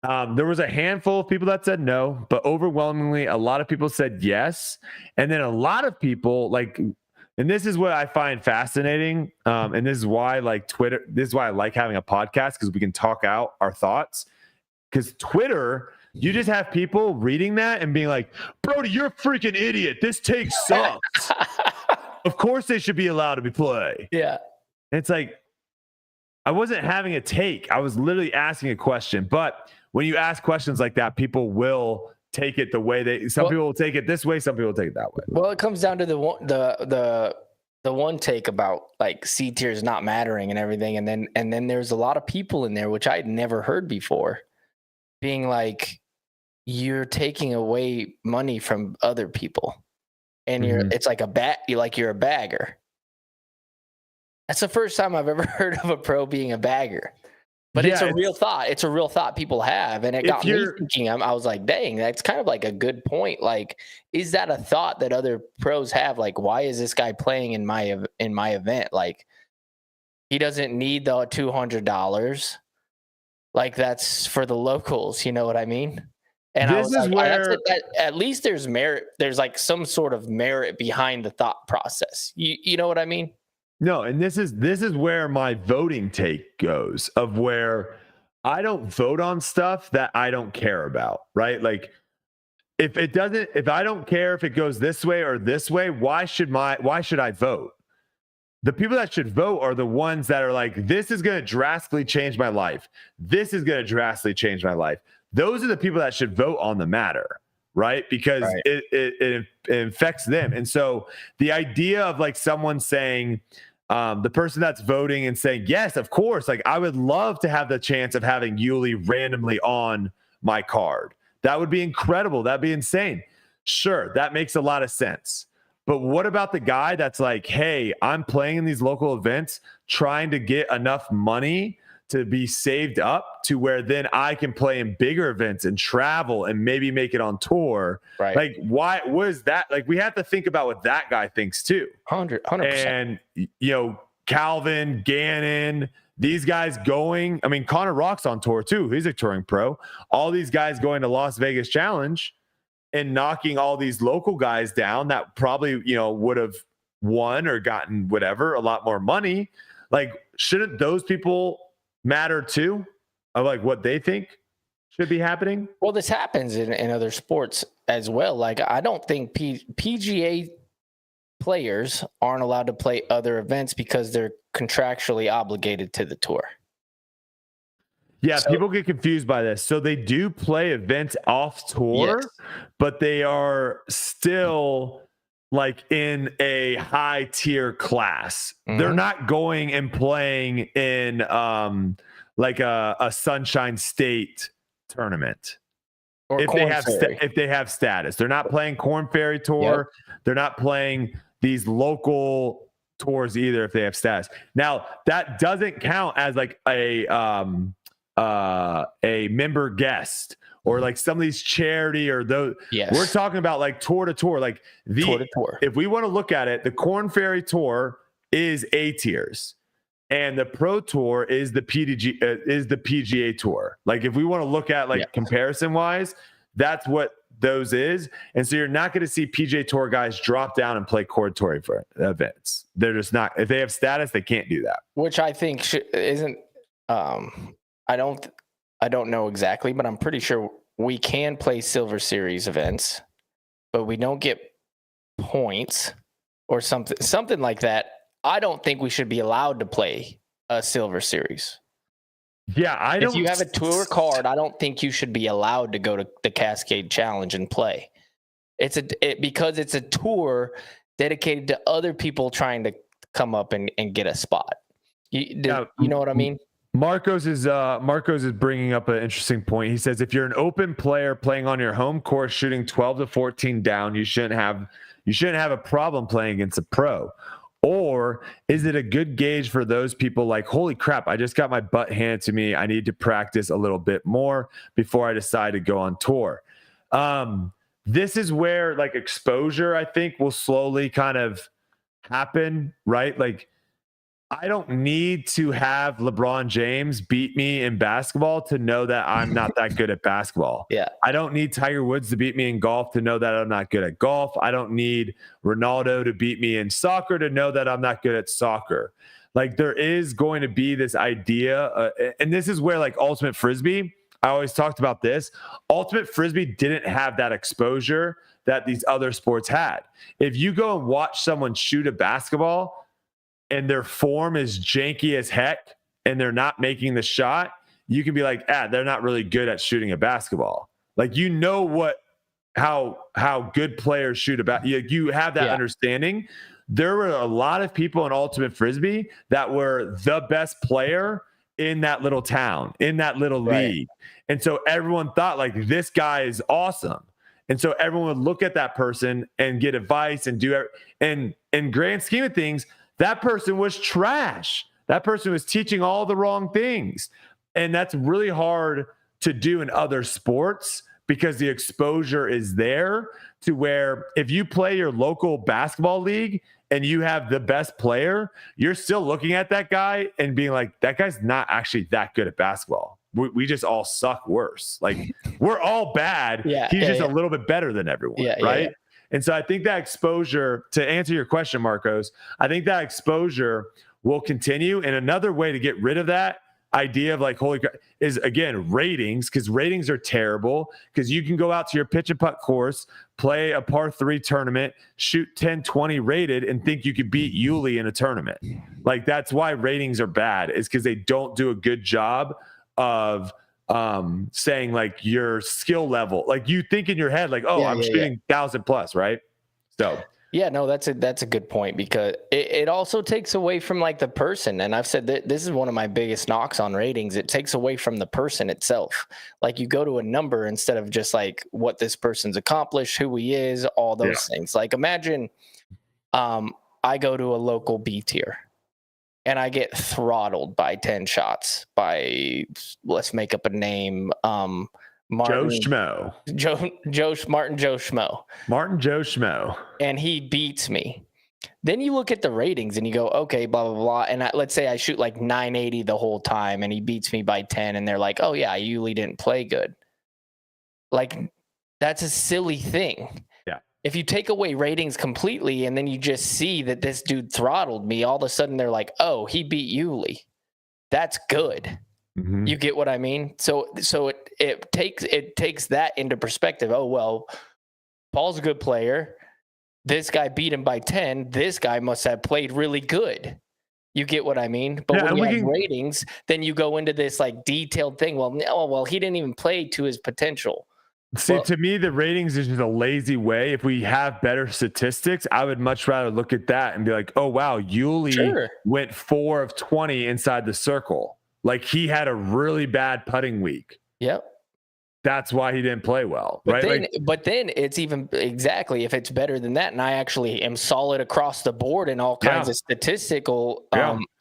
There was a handful of people that said no, but overwhelmingly, a lot of people said yes. And then a lot of people and this is what I find fascinating. And this is why this is why I like having a podcast, because we can talk out our thoughts. Because Twitter, you just have people reading that and being like, Brodie, you're a freaking idiot. This take sucks. Of course they should be allowed to play. Yeah. And it's like, I wasn't having a take. I was literally asking a question. But when you ask questions like that, people will take it the way people will take it this way, some people will take it that way. Well, it comes down to the one take about like C tiers not mattering and everything, and then there's a lot of people in there which I'd never heard before, being like, you're taking away money from other people, and it's like you're a bagger. That's the first time I've ever heard of a pro being a bagger. But it's a real thought. It's a real thought people have. And it got me thinking. I was like, dang, that's kind of like a good point. Like, is that a thought that other pros have? Like, why is this guy playing in my event? Like, he doesn't need the $200. Like, that's for the locals. You know what I mean? And at least there's merit. There's like some sort of merit behind the thought process. You know what I mean? No, and this is where my voting take goes, of where I don't vote on stuff that I don't care about, right? Like if I don't care if it goes this way or this way, why should I vote? The people that should vote are the ones that are like, this is going to drastically change my life. This is going to drastically change my life. Those are the people that should vote on the matter. Right? Because it affects them. And so the idea of like someone saying, the person that's voting and saying, yes, of course, like I would love to have the chance of having Yuli randomly on my card. That would be incredible. That'd be insane. Sure, that makes a lot of sense. But what about the guy that's like, hey, I'm playing in these local events, trying to get enough money to be saved up to where then I can play in bigger events and travel and maybe make it on tour. Right. Like, why was that? Like, we have to think about what that guy thinks too. 100%. And, Calvin, Gannon, these guys going, I mean, Connor Rock's on tour too. He's a touring pro. All these guys going to Las Vegas Challenge and knocking all these local guys down that probably, would have won or gotten whatever, a lot more money. Like, shouldn't those people matter too, of like what they think should be happening? Well, this happens in other sports as well. Like, I don't think PGA players aren't allowed to play other events because they're contractually obligated to the tour. Yeah, people get confused by this. So they do play events off tour, yes, but they are still like in a high tier class. Mm-hmm. They're not going and playing in like a Sunshine State tournament. Or if they have status. They're not playing Corn Ferry Tour. Yep. They're not playing these local tours either if they have status. Now, that doesn't count as like a member guest or like some of these charity or those. Yes. We're talking about like tour to tour. Like tour to tour. If we want to look at it, the Corn Ferry Tour is A tiers, and the Pro Tour is the PGA Tour. Like if we want to look at like comparison wise, that's what those is. And so you're not going to see PJ Tour guys drop down and play Core Tour for events. They're just not. If they have status, they can't do that. Which I think isn't. I don't know exactly, but I'm pretty sure we can play Silver Series events, but we don't get points or something like that. I don't think we should be allowed to play a Silver Series. Yeah, I don't. If you have a tour card, I don't think you should be allowed to go to the Cascade Challenge and play. Because it's a tour dedicated to other people trying to come up and get a spot. You know what I mean? Marcos is bringing up an interesting point. He says if you're an open player playing on your home course, shooting 12 to 14 down, you shouldn't have a problem playing against a pro. Or is it a good gauge for those people like, holy crap, I just got my butt handed to me. I need to practice a little bit more before I decide to go on tour. This is where like exposure, I think, will slowly kind of happen, right? Like, I don't need to have LeBron James beat me in basketball to know that I'm not that good at basketball. Yeah. I don't need Tiger Woods to beat me in golf to know that I'm not good at golf. I don't need Ronaldo to beat me in soccer to know that I'm not good at soccer. Like there is going to be this idea, and this is where like Ultimate Frisbee, I always talked about this. Ultimate Frisbee didn't have that exposure that these other sports had. If you go and watch someone shoot a basketball, and their form is janky as heck and they're not making the shot, you can be like, they're not really good at shooting a basketball. Like, you know how good players shoot about. You have that understanding. There were a lot of people in Ultimate Frisbee that were the best player in that little town, in that little league. And so everyone thought like, this guy is awesome. And so everyone would look at that person and get advice and do, and in grand scheme of things, that person was trash. That person was teaching all the wrong things. And that's really hard to do in other sports because the exposure is there to where if you play your local basketball league and you have the best player, you're still looking at that guy and being like, that guy's not actually that good at basketball. We just all suck worse. Like we're all bad. He's just a little bit better than everyone. Right. And so I think that exposure, to answer your question, Marcos, I think that exposure will continue. And another way to get rid of that idea of like, holy crap, is again, ratings, because ratings are terrible because you can go out to your pitch and putt course, play a par 3 tournament, shoot 10, 20 rated and think you could beat Yuli in a tournament. Like that's why ratings are bad, is because they don't do a good job of saying like your skill level. Like you think in your head like, I'm shooting 1,000 plus, right? So that's a good point, because it also takes away from like the person. And I've said that this is one of my biggest knocks on ratings. It takes away from the person itself. Like you go to a number instead of just like what this person's accomplished, who he is, all those things. Like imagine I go to a local B tier and I get throttled by 10 shots by, let's make up a name, Martin Joe Schmo. Martin Joe Schmo. And he beats me. Then you look at the ratings and you go, okay, blah, blah, blah. And let's say I shoot like 980 the whole time and he beats me by 10 and they're like, oh yeah, Yuli didn't play good. Like that's a silly thing. Yeah. If you take away ratings completely and then you just see that this dude throttled me, all of a sudden they're like, oh, he beat Yuli. That's good. Mm-hmm. You get what I mean? So it takes that into perspective. Oh, well, Paul's a good player. This guy beat him by 10. This guy must have played really good. You get what I mean? But when you have ratings, then you go into this like detailed thing. Well, he didn't even play to his potential. See, to me, the ratings is just a lazy way. If we have better statistics, I would much rather look at that and be like, oh, wow, Yuli went 4 of 20 inside the circle. Like he had a really bad putting week. Yep. That's why he didn't play well. Right. But then it's even if it's better than that. And I actually am solid across the board in all kinds of statistical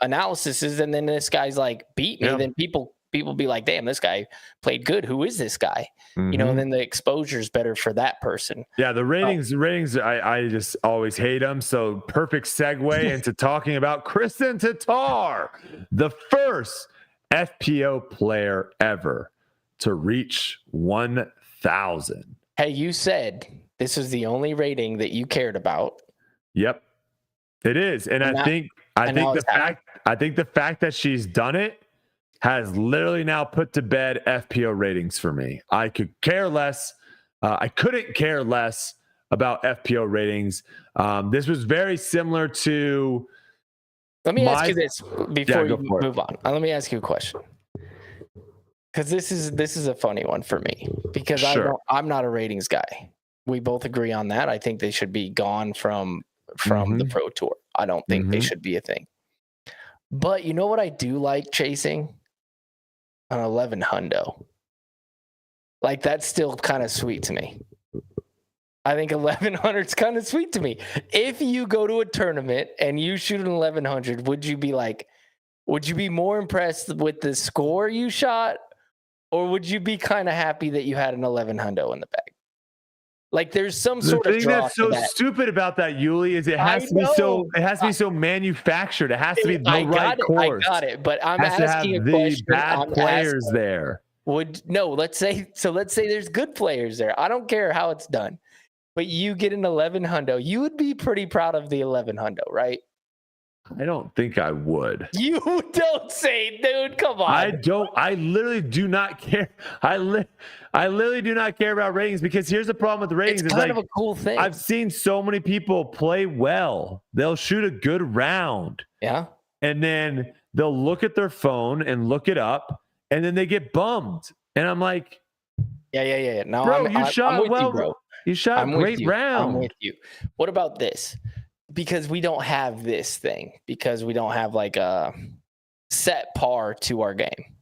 analyses. And then this guy's like beat me. Then people be like, damn, this guy played good. Who is this guy? Mm-hmm. You know, and then the exposure is better for that person. Yeah. The ratings, I just always hate them. So perfect segue into talking about Kristin Tattar, the first FPO player ever to reach 1,000 Hey, you said this was the only rating that you cared about. Yep, it is, and I think the fact that she's done it has literally now put to bed FPO ratings for me. I could care less. I couldn't care less about FPO ratings. This was very similar to. Let me ask you this before you move on. Let me ask you a question, because this is a funny one for me, because I'm not a ratings guy. We both agree on that. I think they should be gone from the Pro Tour. I don't think they should be a thing. But you know what I do like chasing? An 11 hundo. Like, that's still kind of sweet to me. I think 1100 is kind of sweet to me. If you go to a tournament and you shoot an 1100, would you be more impressed with the score you shot, or would you be kind of happy that you had an 11 hundo in the bag? Like, there's some sort of draw. The thing that's so stupid about that, Yuli, is it has to be so manufactured. It has to be the right course. I got it, but I'm asking a question. Bad players there. Let's say there's good players there. I don't care how it's done, but you get an 11 hundo. You would be pretty proud of the 11 hundo, right? I don't think I would. You don't say, dude. Come on. I literally do not care. I literally do not care about ratings, because here's the problem with the ratings. It's kind of a cool thing. I've seen so many people play well. They'll shoot a good round. Yeah. And then they'll look at their phone and look it up, and then they get bummed. And I'm like, yeah. No, bro, you shot well, bro. You shot a great round. I'm with you. What about this? Because we don't have this thing, because we don't have like a set par to our game.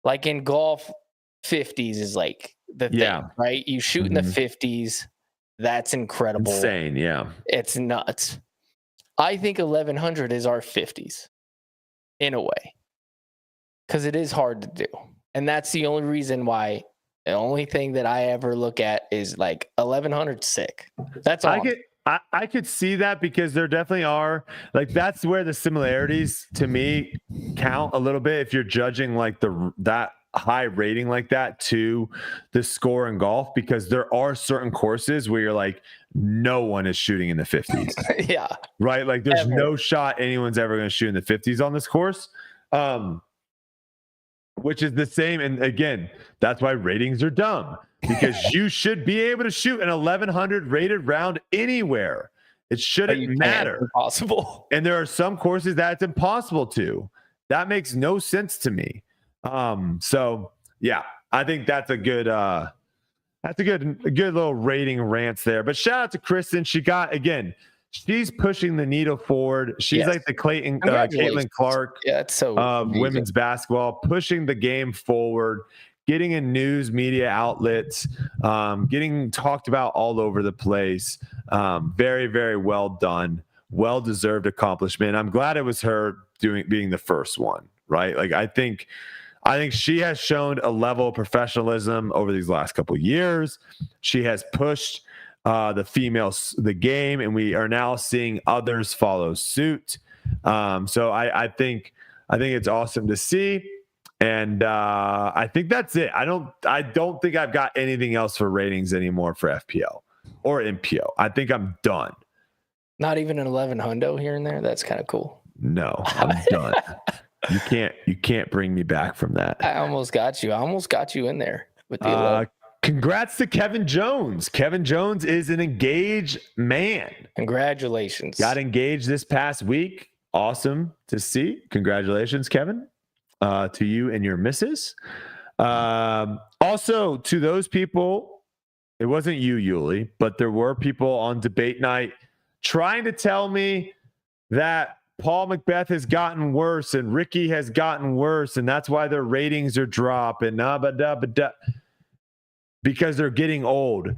Like in golf, 50s is like the thing, right? You shoot in the 50s. That's incredible. Insane, yeah. It's nuts. I think 1100 is our 50s in a way, because it is hard to do. And that's the only reason why. The only thing that I ever look at is like 1100 sick. That's all. I could see that, because there definitely are, like, that's where the similarities to me count a little bit. If you're judging like that high rating like that to the score in golf, because there are certain courses where you're like, no one is shooting in the 50s. Yeah. Right. Like, there's no shot anyone's ever going to shoot in the 50s on this course. Which is the same. And again, that's why ratings are dumb, because you should be able to shoot an 1100 rated round anywhere. It shouldn't matter. It's impossible. And there are some courses that it's impossible to. That makes no sense to me. So yeah, I think that's a good little rating rants there. But shout out to Kristin. She's pushing the needle forward. She's like the Caitlin Clark of women's basketball, pushing the game forward, getting in news media outlets, getting talked about all over the place. Very, very well done. Well-deserved accomplishment. I'm glad it was her being the first one, right? Like, I think she has shown a level of professionalism over these last couple of years. She has pushed the game, and we are now seeing others follow suit. So I think it's awesome to see, and I think that's it. I don't think I've got anything else for ratings anymore for FPL or MPO. I think I'm done. Not even an 11 hundo here and there. That's kind of cool. No, I'm done. You can't bring me back from that. I almost got you in there with the 11. Congrats to Kevin Jones. Kevin Jones is an engaged man. Congratulations. Got engaged this past week. Awesome to see. Congratulations, Kevin, to you and your missus. Also, to those people, it wasn't you, Yuli, but there were people on debate night trying to tell me that Paul Macbeth has gotten worse and Ricky has gotten worse, and that's why their ratings are dropping. Because they're getting old.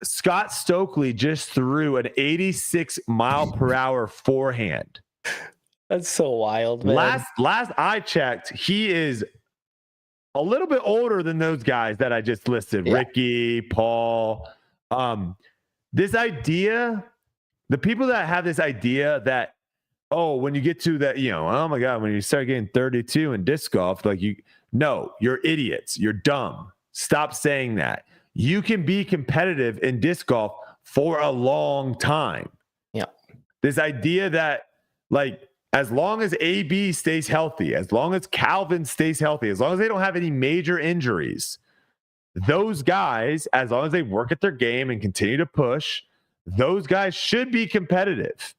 Scott Stokely just threw an 86 mile per hour forehand. That's so wild, man. Last I checked, he is a little bit older than those guys that I just listed. Yeah. Ricky, Paul. This idea, the people that have this idea that, when you get to that, oh my God, when you start getting 32 in disc golf, you're idiots. You're dumb. Stop saying that. you can be competitive in disc golf for a long time. Yeah. This idea that, like, as long as AB stays healthy, as long as Calvin stays healthy, as long as they don't have any major injuries, those guys, as long as they work at their game and continue to push, those guys should be competitive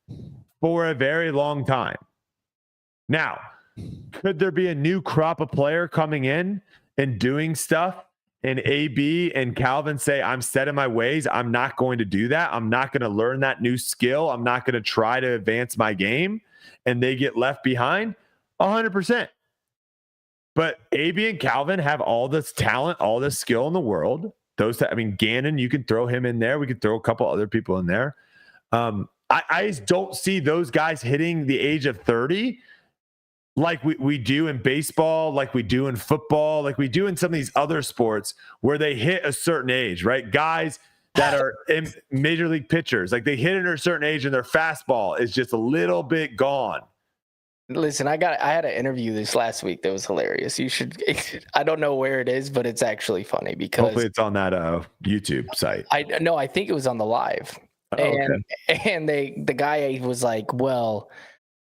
for a very long time. Now, could there be a new crop of player coming in and doing stuff, and AB and Calvin say, I'm set in my ways, I'm not going to do that, I'm not going to learn that new skill, I'm not going to try to advance my game, and they get left behind? 100%. But AB and Calvin have all this talent, all this skill in the world. Gannon, you can throw him in there. We could throw a couple other people in there. I just don't see those guys hitting the age of 30 like we do in baseball, like we do in football, like we do in some of these other sports where they hit a certain age, right? Guys that are in major league pitchers, like they hit at a certain age and their fastball is just a little bit gone. Listen, I had an interview this last week that was hilarious. You should, I don't know where it is, but it's actually funny because hopefully it's on that YouTube site. I think it was on the live. And the guy was like, well,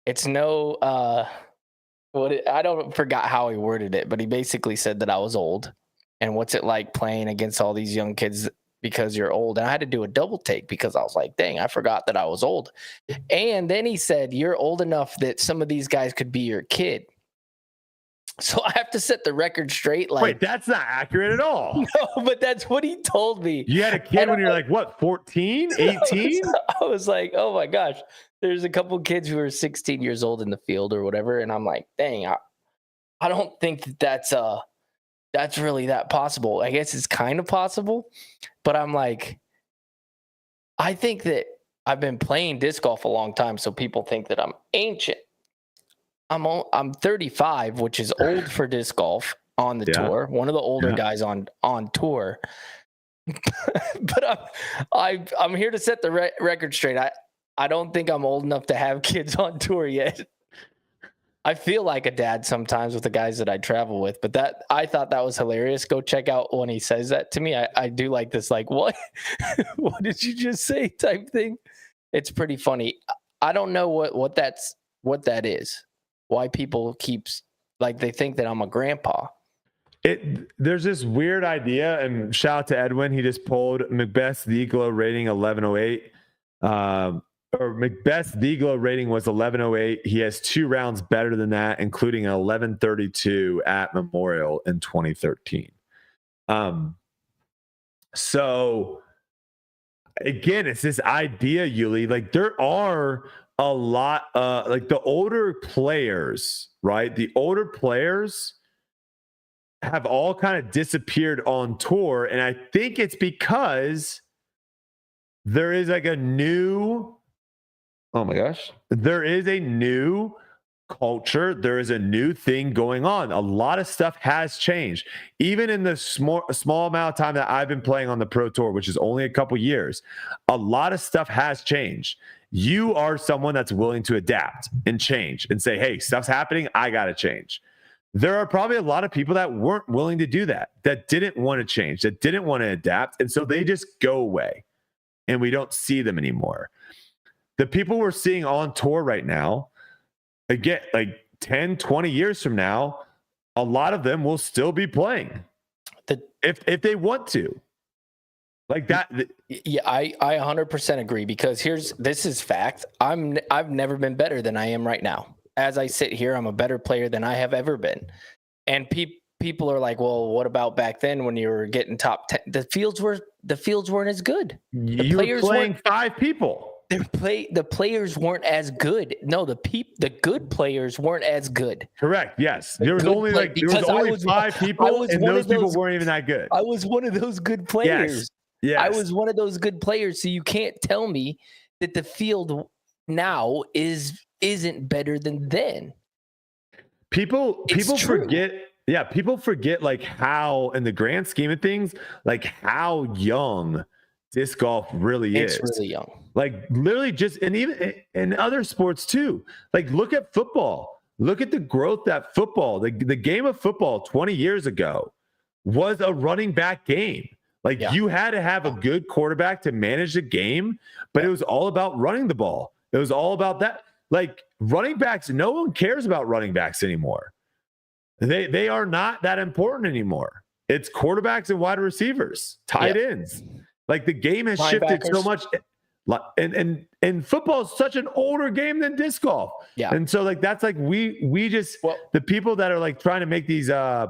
it's no, I don't forgot how he worded it, but he basically said that I was old and what's it like playing against all these young kids because you're old. And I had to do a double take because I was like, dang, I forgot that I was old. And then he said, you're old enough that some of these guys could be your kid. So I have to set the record straight. Like, wait, that's not accurate at all. No, but that's what he told me. You had a kid when you're like, what, 14, 18? I was like, oh my gosh, there's a couple kids who are 16 years old in the field or whatever. And I'm like, dang, I don't think that's really that possible. I guess it's kind of possible, but I'm like, I think that I've been playing disc golf a long time. So people think that I'm ancient. I'm 35, which is old for disc golf on the tour. One of the older guys on tour. But I'm here to set the record straight. I don't think I'm old enough to have kids on tour yet. I feel like a dad sometimes with the guys that I travel with, but I thought that was hilarious. Go check out when he says that to me. I do like this, like, what? What did you just say type thing? It's pretty funny. I don't know what that is. Why people they think that I'm a grandpa. There's this weird idea, and shout out to Edwin. He just pulled Macbeth's Theglow rating 1108. Or Macbeth's Theglow rating was 1108. He has 2 rounds better than that, including an 1132 at Memorial in 2013. So again, it's this idea, Yuli, like there are a lot like the older players, right? The older players have all kind of disappeared on tour, and I think it's because there is like a new there is a new culture. There is a new thing going on. A lot of stuff has changed. Even in the small amount of time that I've been playing on the Pro Tour, which is only a couple years, a lot of stuff has changed. You are someone that's willing to adapt and change and say, hey, stuff's happening, I got to change. There are probably a lot of people that weren't willing to do that didn't want to change, that didn't want to adapt. And so they just go away and we don't see them anymore. The people we're seeing on tour right now, again, like 10, 20 years from now, a lot of them will still be playing if they want to. Like that. Yeah, I 100% agree because this is fact. I've never been better than I am right now. As I sit here, I'm a better player than I have ever been. And people are like, well, what about back then when you were getting top 10? The fields weren't as good. You were playing 5 people. The players weren't as good. No, the good players weren't as good. Correct. Yes, there was only 5 people, and those people weren't even that good. I was one of those good players. Yes. I was one of those good players. So you can't tell me that the field now isn't better than then. People forget. Yeah, people forget like how, in the grand scheme of things, like how young disc golf really is. It's really young. Like literally just, and even in other sports too. Like look at football. Look at the growth that football, the game of football 20 years ago was a running back game. Like you had to have a good quarterback to manage the game, but it was all about running the ball. It was all about that. Like running backs, no one cares about running backs anymore. They are not that important anymore. It's quarterbacks and wide receivers, tight ends. Like the game has shifted so much. And football is such an older game than disc golf. Yeah. And so like that's like we just the people that are like trying to make these I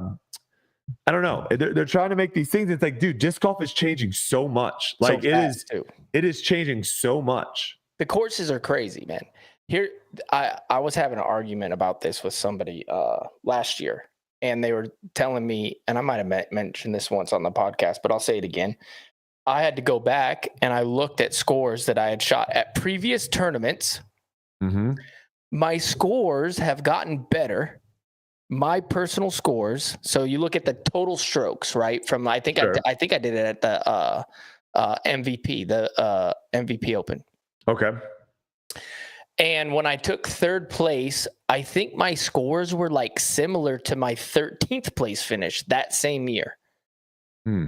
don't know. They're trying to make these things. It's like, dude, disc golf is changing so much. Like it is changing so much. The courses are crazy, man. Here, I was having an argument about this with somebody last year, and they were telling me, and I might have mentioned this once on the podcast, but I'll say it again. I had to go back and I looked at scores that I had shot at previous tournaments. Mm-hmm. My scores have gotten better. My personal scores. So you look at the total strokes, right? From I think I did it at the MVP, the MVP Open. Okay. And when I took third place, I think my scores were like similar to my 13th place finish that same year.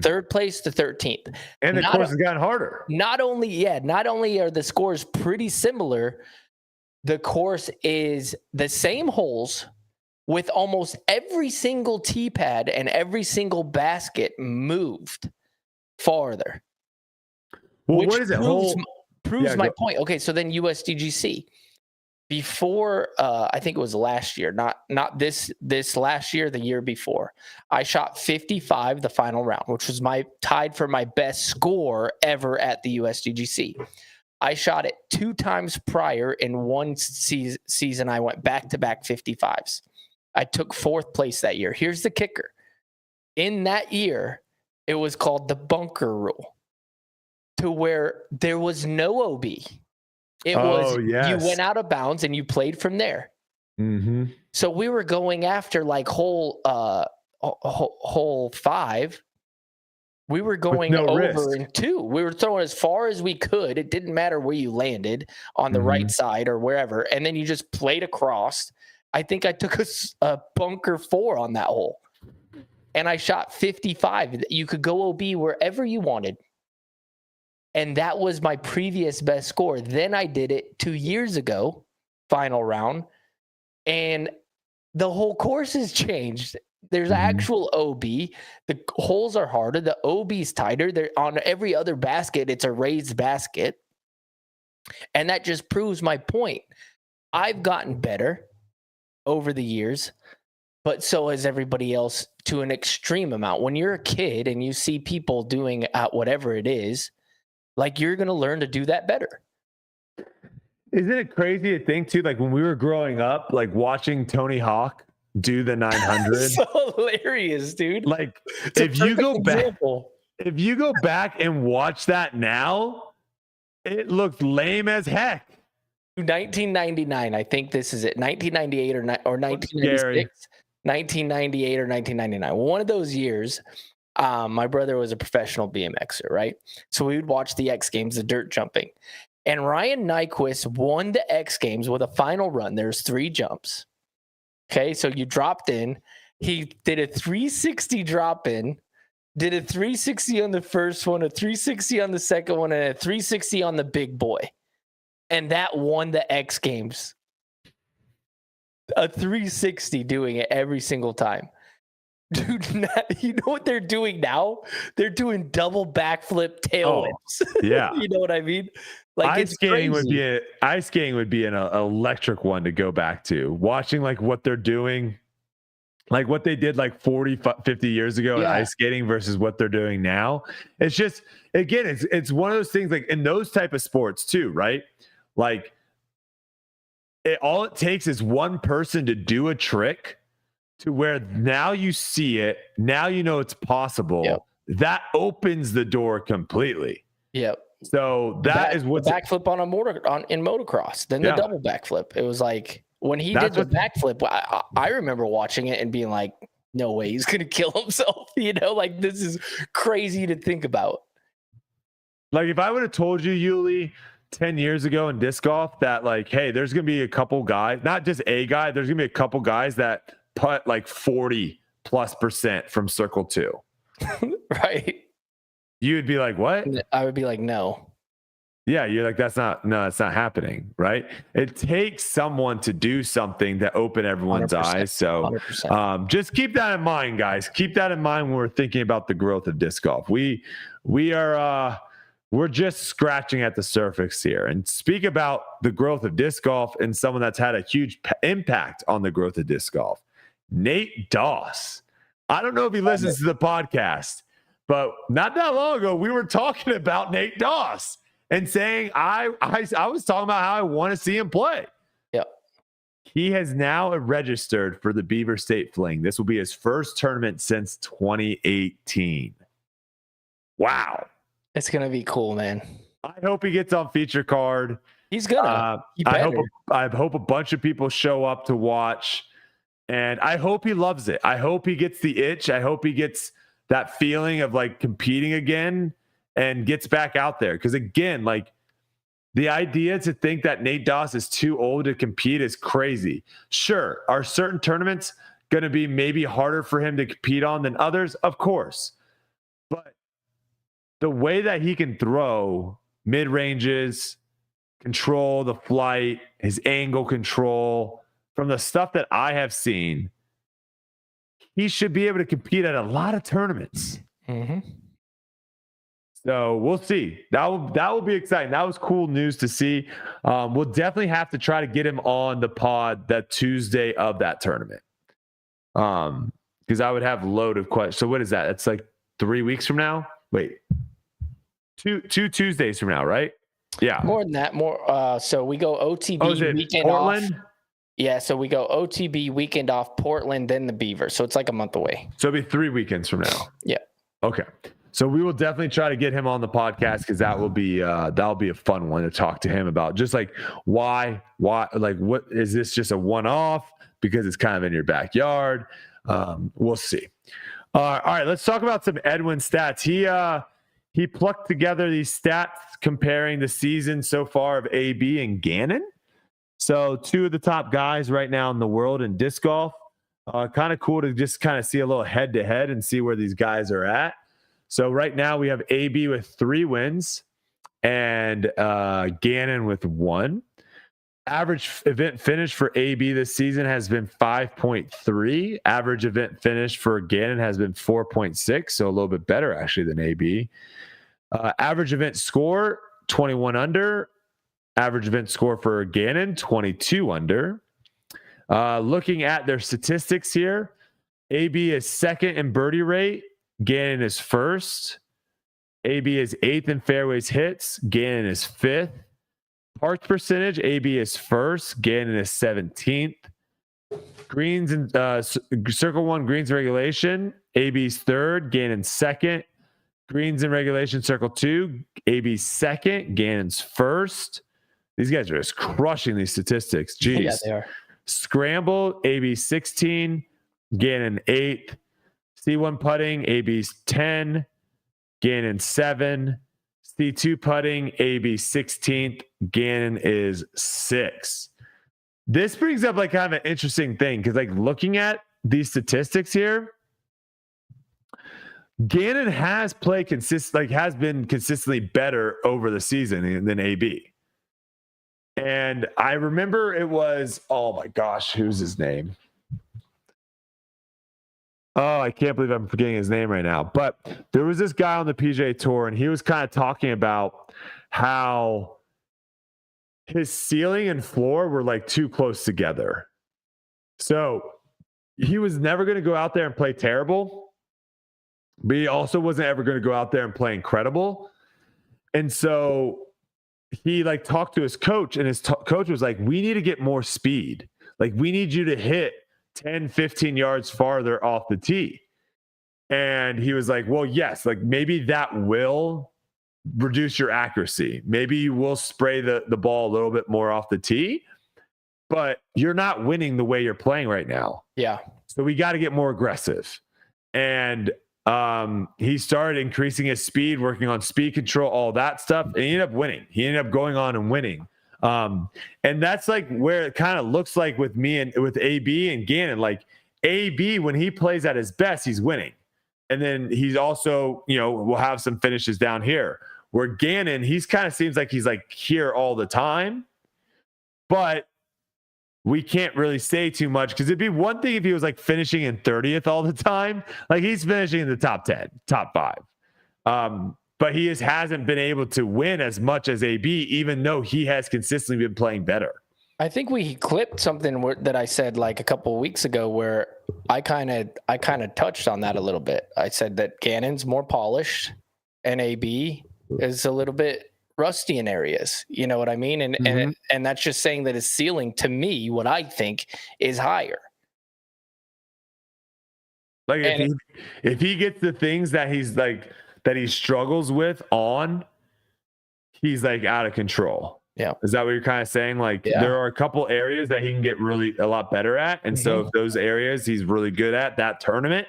Third place to 13th. And the course has gotten harder. Not only are the scores pretty similar, the course is the same holes with almost every single tee pad and every single basket moved farther. Well, what is it? Proves my point. Okay, so then USDGC. Before, I think it was last year, not this last year, the year before, I shot 55 the final round, which was tied for my best score ever at the USDGC. I shot it 2 times prior in one season. I went back-to-back 55s. I took 4th place that year. Here's the kicker. In that year, it was called the bunker rule, to where there was no OB. It was you went out of bounds and you played from there. Mm-hmm. So we were going after like hole 5. We were going over in 2. We were throwing as far as we could. It didn't matter where you landed on the right side or wherever. And then you just played across. I think I took a bunker 4 on that hole. And I shot 55. You could go OB wherever you wanted. And that was my previous best score. Then I did it 2 years ago, final round. And the whole course has changed. There's actual OB. The holes are harder. The OB's tighter. They're on every other basket. It's a raised basket. And that just proves my point. I've gotten better over the years, but so has everybody else to an extreme amount. When you're a kid and you see people doing whatever it is, like you're going to learn to do that better. Isn't it crazy to think too? Like when we were growing up, like watching Tony Hawk do the 900. So hilarious, dude. Like if you go back and watch that now, it looks lame as heck. 1999, I think this is it. 1998 or 1996. 1998 or 1999. One of those years. My brother was a professional BMXer, right? So we would watch the X Games, the dirt jumping. And Ryan Nyquist won the X Games with a final run. There's 3 jumps. Okay, so you dropped in. He did a 360 drop in, did a 360 on the first one, a 360 on the second one, and a 360 on the big boy. And that won the X Games. A 360 doing it every single time. Dude, you know what they're doing now? They're doing double backflip tail whips. Yeah. You know what I mean? Like ice skating would be an electric one to go back to. Watching like what they're doing, like what they did like 40, 50 years ago in ice skating versus what they're doing now. It's just, again, it's one of those things like in those type of sports too, right? Like all it takes is one person to do a trick to where now you see it, now you know it's possible. Yep. That opens the door completely. Yep. So that is what's backflip in motocross. Then the double backflip. It was like when he did the backflip, I remember watching it and being like, no way, he's gonna kill himself. You know, like this is crazy to think about. Like if I would have told you, Yuli, 10 years ago in disc golf that like, hey, there's gonna be a couple guys, not just a guy, there's gonna be a couple guys that putt like 40+% from circle 2. Right. you would be like, what? I would be like, no. Yeah, you're like, that's not happening, right? It takes someone to do something to open everyone's 100%, eyes. So 100%. just keep that in mind, guys. Keep that in mind when we're thinking about the growth of disc golf. We're just scratching at the surface here. And speak about the growth of disc golf and someone that's had a huge impact on the growth of disc golf. Nate Doss. I don't know if he listens to the podcast, but not that long ago, we were talking about Nate Doss and saying I was talking about how I want to see him play. Yep. He has now registered for the Beaver State Fling. This will be his first tournament since 2018. Wow. It's going to be cool, man. I hope he gets on feature card. He's gonna. I hope a bunch of people show up to watch, and I hope he loves it. I hope he gets the itch. I hope he gets that feeling of like competing again and gets back out there. Because again, like the idea to think that Nate Doss is too old to compete is crazy. Sure, are certain tournaments going to be maybe harder for him to compete on than others? Of course, but the way that he can throw mid ranges, control the flight, his angle control, from the stuff that I have seen, he should be able to compete at a lot of tournaments. Mm-hmm. So we'll see. That will be exciting. That was cool news to see. We'll definitely have to try to get him on the pod that Tuesday of that tournament. Because I would have a load of questions. So what is that? It's like 3 weeks from now. Wait, two Tuesdays from now, right? Yeah. More than that. So we go OTB weekend Portland? off. Yeah, so we go OTB weekend off, Portland, then the Beaver. So it's like a month away. So it'll be 3 weekends from now. Yeah. Okay. So we will definitely try to get him on the podcast because that'll be a fun one to talk to him about. Just like why, like what is this just a one-off because it's kind of in your backyard? We'll see. All right, let's talk about some EDWIN stats. He plucked together these stats comparing the season so far of AB and Gannon. So two of the top guys right now in the world in disc golf. Kind of cool to just kind of see a little head-to-head and see where these guys are at. So right now we have AB with 3 wins and Gannon with 1. Average event finish for AB this season has been 5.3. Average event finish for Gannon has been 4.6, so a little bit better actually than AB. Average event score, 21 under. Average event score for Gannon, 22 under. Looking at their statistics here, AB is second in birdie rate. Gannon is first. AB is 8th in fairways hits. Gannon is 5th. Park percentage, AB is first. Gannon is 17th. Greens and circle 1 greens regulation, AB's 3rd. Gannon's 2nd. Greens in regulation, circle 2, AB's 2nd. Gannon's 1st. These guys are just crushing these statistics. Jeez. Yeah, they are. Scramble, AB's 16. Gannon 8th. C1 putting, AB's 10, Gannon 7. C2 putting, AB 16th, Gannon is 6. This brings up like kind of an interesting thing because like looking at these statistics here, Gannon has played has been consistently better over the season than AB. And I remember it was, oh my gosh, who's his name? Oh, I can't believe I'm forgetting his name right now. But there was this guy on the PGA Tour, and he was kind of talking about how his ceiling and floor were like too close together. So he was never going to go out there and play terrible, but he also wasn't ever going to go out there and play incredible. And so he like talked to his coach, and his coach was like, we need to get more speed. Like we need you to hit 10, 15 yards farther off the tee. And he was like, well, yes, like maybe that will reduce your accuracy. Maybe you will spray the ball a little bit more off the tee, but you're not winning the way you're playing right now. Yeah. So we got to get more aggressive. And he started increasing his speed, working on speed control, all that stuff. And he ended up winning. He ended up going on and winning. And that's like where it kind of looks like with me and with AB and Gannon. Like AB, when he plays at his best, he's winning. And then he's also, will have some finishes down here. Where Gannon, he's kind of seems like he's like here all the time, but we can't really say too much because it'd be one thing if he was like finishing in 30th all the time. Like he's finishing in the top 10, top 5. But he hasn't been able to win as much as AB, even though he has consistently been playing better. I think we clipped something that I said like a couple of weeks ago where I kind of touched on that a little bit. I said that Gannon's more polished and AB is a little bit rusty in areas. You know what I mean? And that's just saying that his ceiling, to me, what I think is higher. Like if he gets the things that that he struggles with on, he's like out of control. Yeah. Is that what you're kind of saying? Like there are a couple areas that he can get really a lot better at. And so if those areas he's really good at that tournament,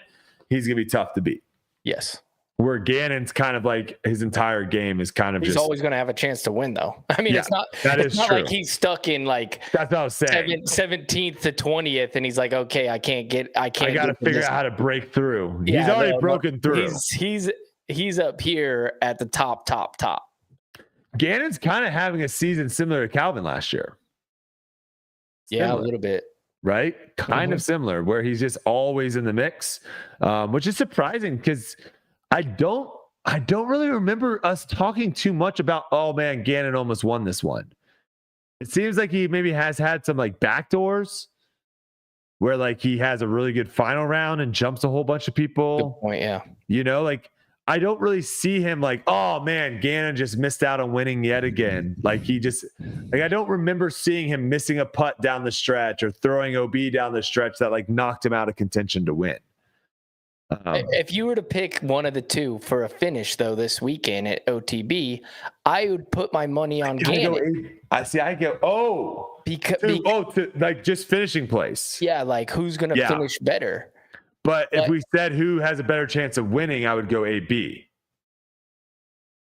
he's going to be tough to beat. Yes. Where Gannon's kind of like his entire game is kind of he's always going to have a chance to win though. I mean, it's not true. Like he's stuck in like that's what I was saying. 17th to 20th and he's like, okay, I got to figure out how to break through. Yeah, he's already broken through. He's up here at the top. Gannon's kind of having a season similar to Calvin last year. Yeah, a little bit. Right? Kind of similar, where he's just always in the mix, which is surprising because I don't really remember us talking too much about, oh man, Gannon almost won this one. It seems like he maybe has had some like backdoors where like he has a really good final round and jumps a whole bunch of people. Good point, yeah. Like I don't really see him like, oh man, Gannon just missed out on winning yet again. Like I don't remember seeing him missing a putt down the stretch or throwing OB down the stretch that like knocked him out of contention to win. If you were to pick one of the two for a finish though this weekend at OTB, I would put my money on Gannon. To like just finishing place. Yeah, like who's going to finish better? But if we said who has a better chance of winning, I would go AB.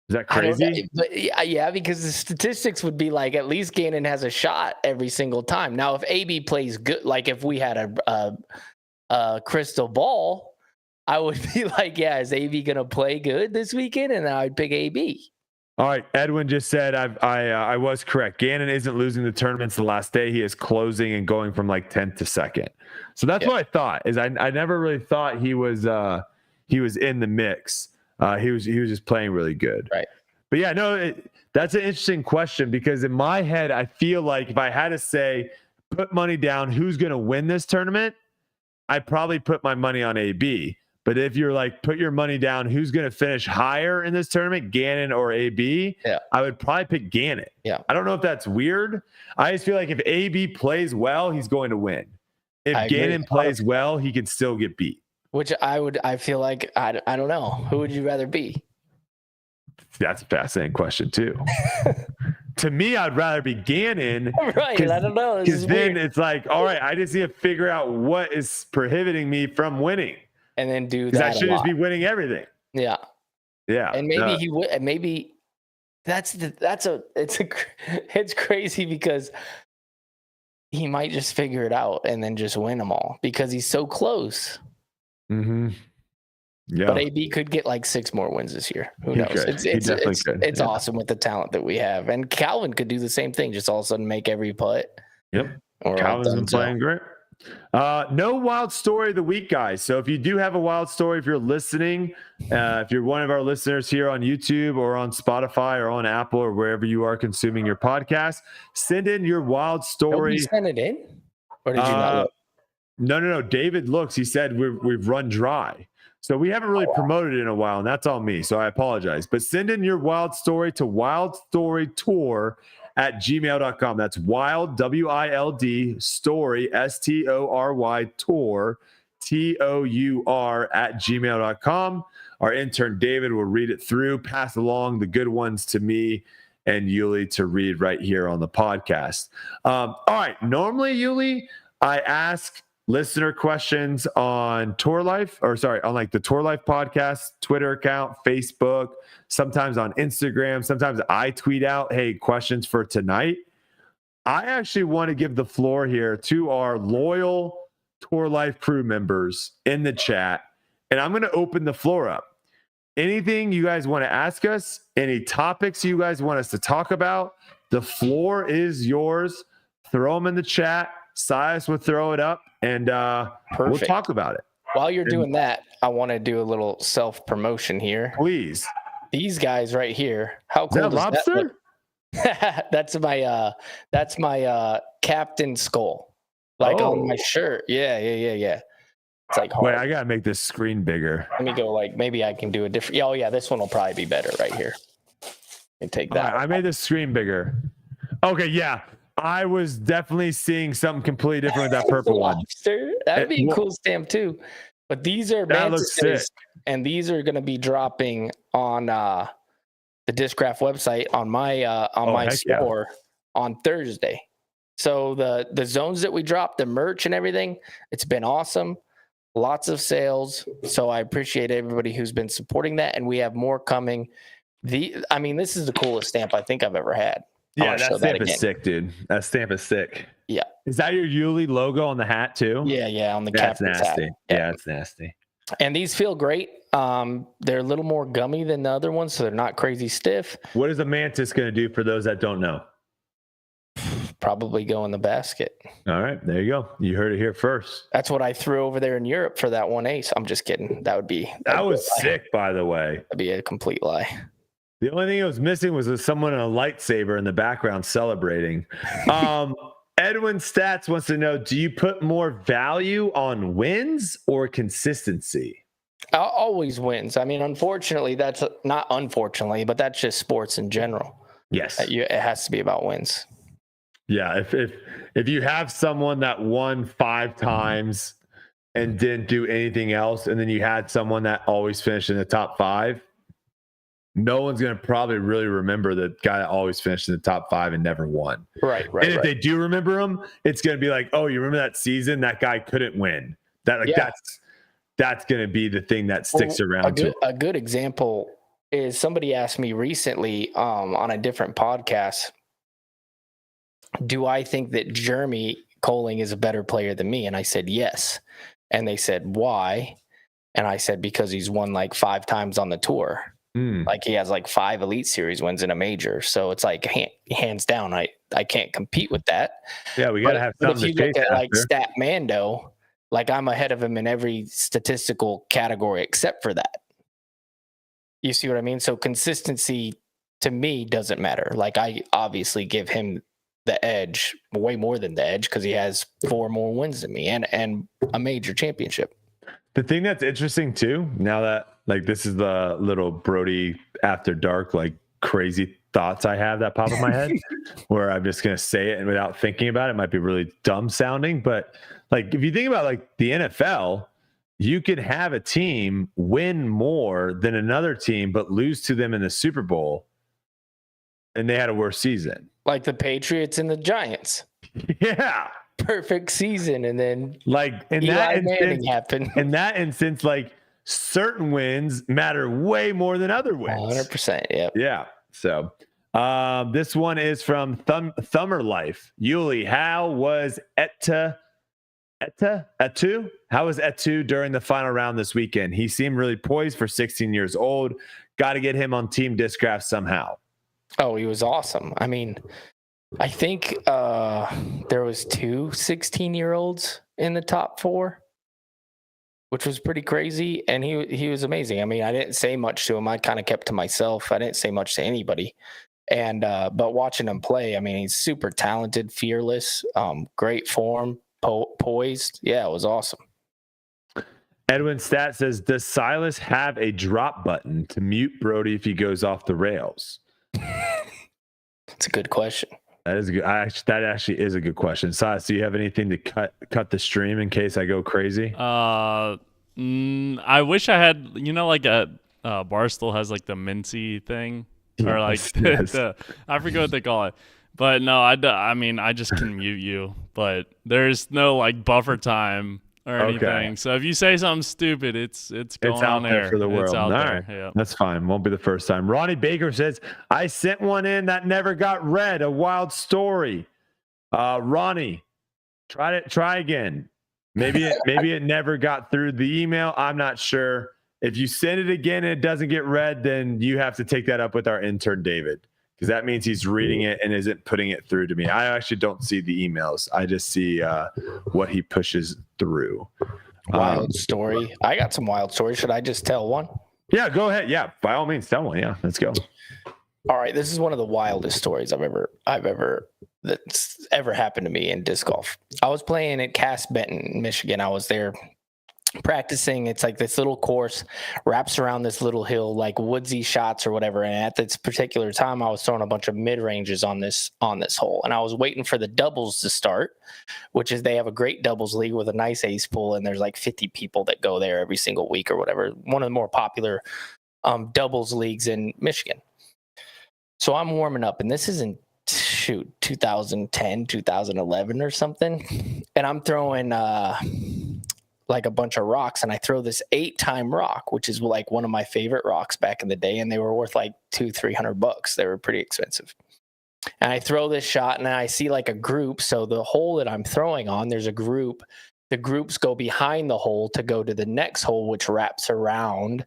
Is that crazy? Yeah, because the statistics would be like at least Gannon has a shot every single time. Now, if AB plays good, like if we had a crystal ball, I would be like, yeah, is AB going to play good this weekend? And I'd pick AB. All right. Edwin just said I was correct. Gannon isn't losing the tournaments the last day. He is closing and going from like 10th to 2nd. So that's what I thought. Is I never really thought he was in the mix. He was just playing really good. Right. But yeah, no, that's an interesting question because in my head, I feel like if I had to say put money down who's going to win this tournament, I'd probably put my money on AB. But if you're like, put your money down, who's going to finish higher in this tournament, Gannon or AB? Yeah. I would probably pick Gannon. Yeah. I don't know if that's weird. I just feel like if AB plays well, he's going to win. If Gannon plays well, he can still get beat. Which I feel like, I don't know. Who would you rather be? That's a fascinating question too. To me, I'd rather be Gannon. Right. I don't know. Because then it's like, all right, I just need to figure out what is prohibiting me from winning. And then do that. I should just be winning everything. Yeah. Yeah. And maybe he would. Maybe it's crazy because he might just figure it out and then just win them all because he's so close. Mm-hmm. Yeah. But AB could get like 6 more wins this year. Who knows? It's awesome with the talent that we have. And Calvin could do the same thing. Just all of a sudden make every putt. Yep. Calvin's been playing great. No wild story of the week, guys. So if you do have a wild story, if you're listening, if you're one of our listeners here on YouTube or on Spotify or on Apple or wherever you are consuming your podcast, send in your wild story. Did you send it in? Or did you not look? No. David looks. He said we've run dry. So we haven't really promoted it in a while, and that's on me. So I apologize. But send in your wild story to WildStoryTour at gmail.com. That's wild, W-I-L-D, story, S-T-O-R-Y, tour, T-O-U-R at gmail.com. Our intern David will read it through, pass along the good ones to me and Yuli to read right here on the podcast. All right. Normally, Yuli, I ask listener questions on on like the Tour Life podcast, Twitter account, Facebook, sometimes on Instagram. Sometimes I tweet out, hey, questions for tonight. I actually want to give the floor here to our loyal Tour Life crew members in the chat and I'm going to open the floor up. Anything you guys want to ask us, any topics you guys want us to talk about, the floor is yours. Throw them in the chat. Silas will throw it up, and we'll talk about it. While you're doing that, I want to do a little self-promotion here. Please. These guys right here. How cool Is that lobster? That's my captain skull. On my shirt. Yeah. It's like hard. Wait, I gotta make this screen bigger. Let me go maybe I can do a different. Oh yeah, this one will probably be better right here. And take that. I made the screen bigger. Okay, yeah. I was definitely seeing something completely different with that purple one. That'd be a cool stamp too. But these are mantises, and these are gonna be dropping on the Discraft website on my store on Thursday. So the zones that we dropped, the merch and everything, it's been awesome. Lots of sales. So I appreciate everybody who's been supporting that, and we have more coming. This is the coolest stamp I think I've ever had. Yeah, that stamp is sick, dude. That stamp is sick. Yeah. Is that your Yuli logo on the hat too? Yeah, on the cap. That's nasty. Hat. Yeah, it's nasty. And these feel great. They're a little more gummy than the other ones, so they're not crazy stiff. What is a mantis going to do for those that don't know? Probably go in the basket. All right, there you go. You heard it here first. That's what I threw over there in Europe for that one ace. I'm just kidding. That was sick, by the way. That'd be a complete lie. The only thing it was missing was someone in a lightsaber in the background celebrating. Edwin Stats wants to know, do you put more value on wins or consistency? Always wins. I mean, unfortunately, that's not unfortunately, but that's just sports in general. Yes. It has to be about wins. Yeah. If you have someone that won 5 times and didn't do anything else, and then you had someone that always finished in the top 5, no one's going to probably really remember the guy that always finished in the top 5 and never won. Right. And if they do remember him, it's going to be like, oh, you remember that season? That guy couldn't win. That's going to be the thing that sticks around. A good example is somebody asked me recently on a different podcast, do I think that Jeremy Colling is a better player than me? And I said, yes. And they said, why? And I said, because he's won 5 times on the tour. He has 5 Elite Series wins in a major. So it's hands down, I can't compete with that. Yeah, we got to have something. If you look at Stat Mando, I'm ahead of him in every statistical category except for that. You see what I mean? So consistency to me doesn't matter. I obviously give him the edge, way more than the edge, because he has 4 more wins than me and a major championship. The thing that's interesting too, now that this is the little Brodie after dark, crazy thoughts I have that pop in my head, where I'm just going to say it and without thinking about it, might be really dumb sounding. But if you think about the NFL, you could have a team win more than another team, but lose to them in the Super Bowl, and they had a worse season. Like the Patriots and the Giants. Yeah. Perfect season. And then in that instance, certain wins matter way more than other wins. 100%. Yep. Yeah. So this one is from Thummer Life. Yuli, how was Etu? How was Etu during the final round this weekend? He seemed really poised for 16 years old. Got to get him on Team Discraft somehow. Oh, he was awesome. I mean, I think there was 2 16-year-olds in the top 4, which was pretty crazy. And he was amazing. I mean, I didn't say much to him. I kind of kept to myself. I didn't say much to anybody. And but watching him play, I mean, he's super talented, fearless, great form, poised. Yeah, it was awesome. Edwin Stat says, does Silas have a drop button to mute Brodie if he goes off the rails? It's a good question. That is good. That actually is a good question. Silas, do you have anything to cut the stream in case I go crazy? I wish I had, Barstool has the Mincy thing, or yes. I forget what they call it. But no, I mean, I just can mute you, but there's no buffer time or anything. Okay. So if you say something stupid, it's going out on there air for the world. It's out All there. right. Yeah. That's fine. Won't be the first time. Ronnie Baker says, I sent one in that never got read. A wild story. Ronnie, try again. Maybe it never got through the email. I'm not sure. If you send it again and it doesn't get read, then you have to take that up with our intern, David, because that means he's reading it and isn't putting it through to me. I actually don't see the emails. I just see what he pushes through. Wild story. I got some wild stories. Should I just tell one? Yeah, go ahead. Yeah, by all means, tell one. Yeah, let's go. All right, this is one of the wildest stories that's ever happened to me in disc golf. I was playing at Cass Benton, Michigan. I was there practicing. It's like this little course wraps around this little hill, like woodsy shots or whatever. And at this particular time, I was throwing a bunch of mid ranges on this hole, and I was waiting for the doubles to start, which is they have a great doubles league with a nice ace pool, and there's like 50 people that go there every single week or whatever. One of the more popular doubles leagues in Michigan. So I'm warming up, and this is in 2010, 2011 or something, and I'm throwing like a bunch of rocks, and I throw this 8-time rock, which is like one of my favorite rocks back in the day, and they were worth like $200-300. They were pretty expensive. And I throw this shot, and I see like a group. So the hole that I'm throwing on, there's a group. The groups go behind the hole to go to the next hole, which wraps around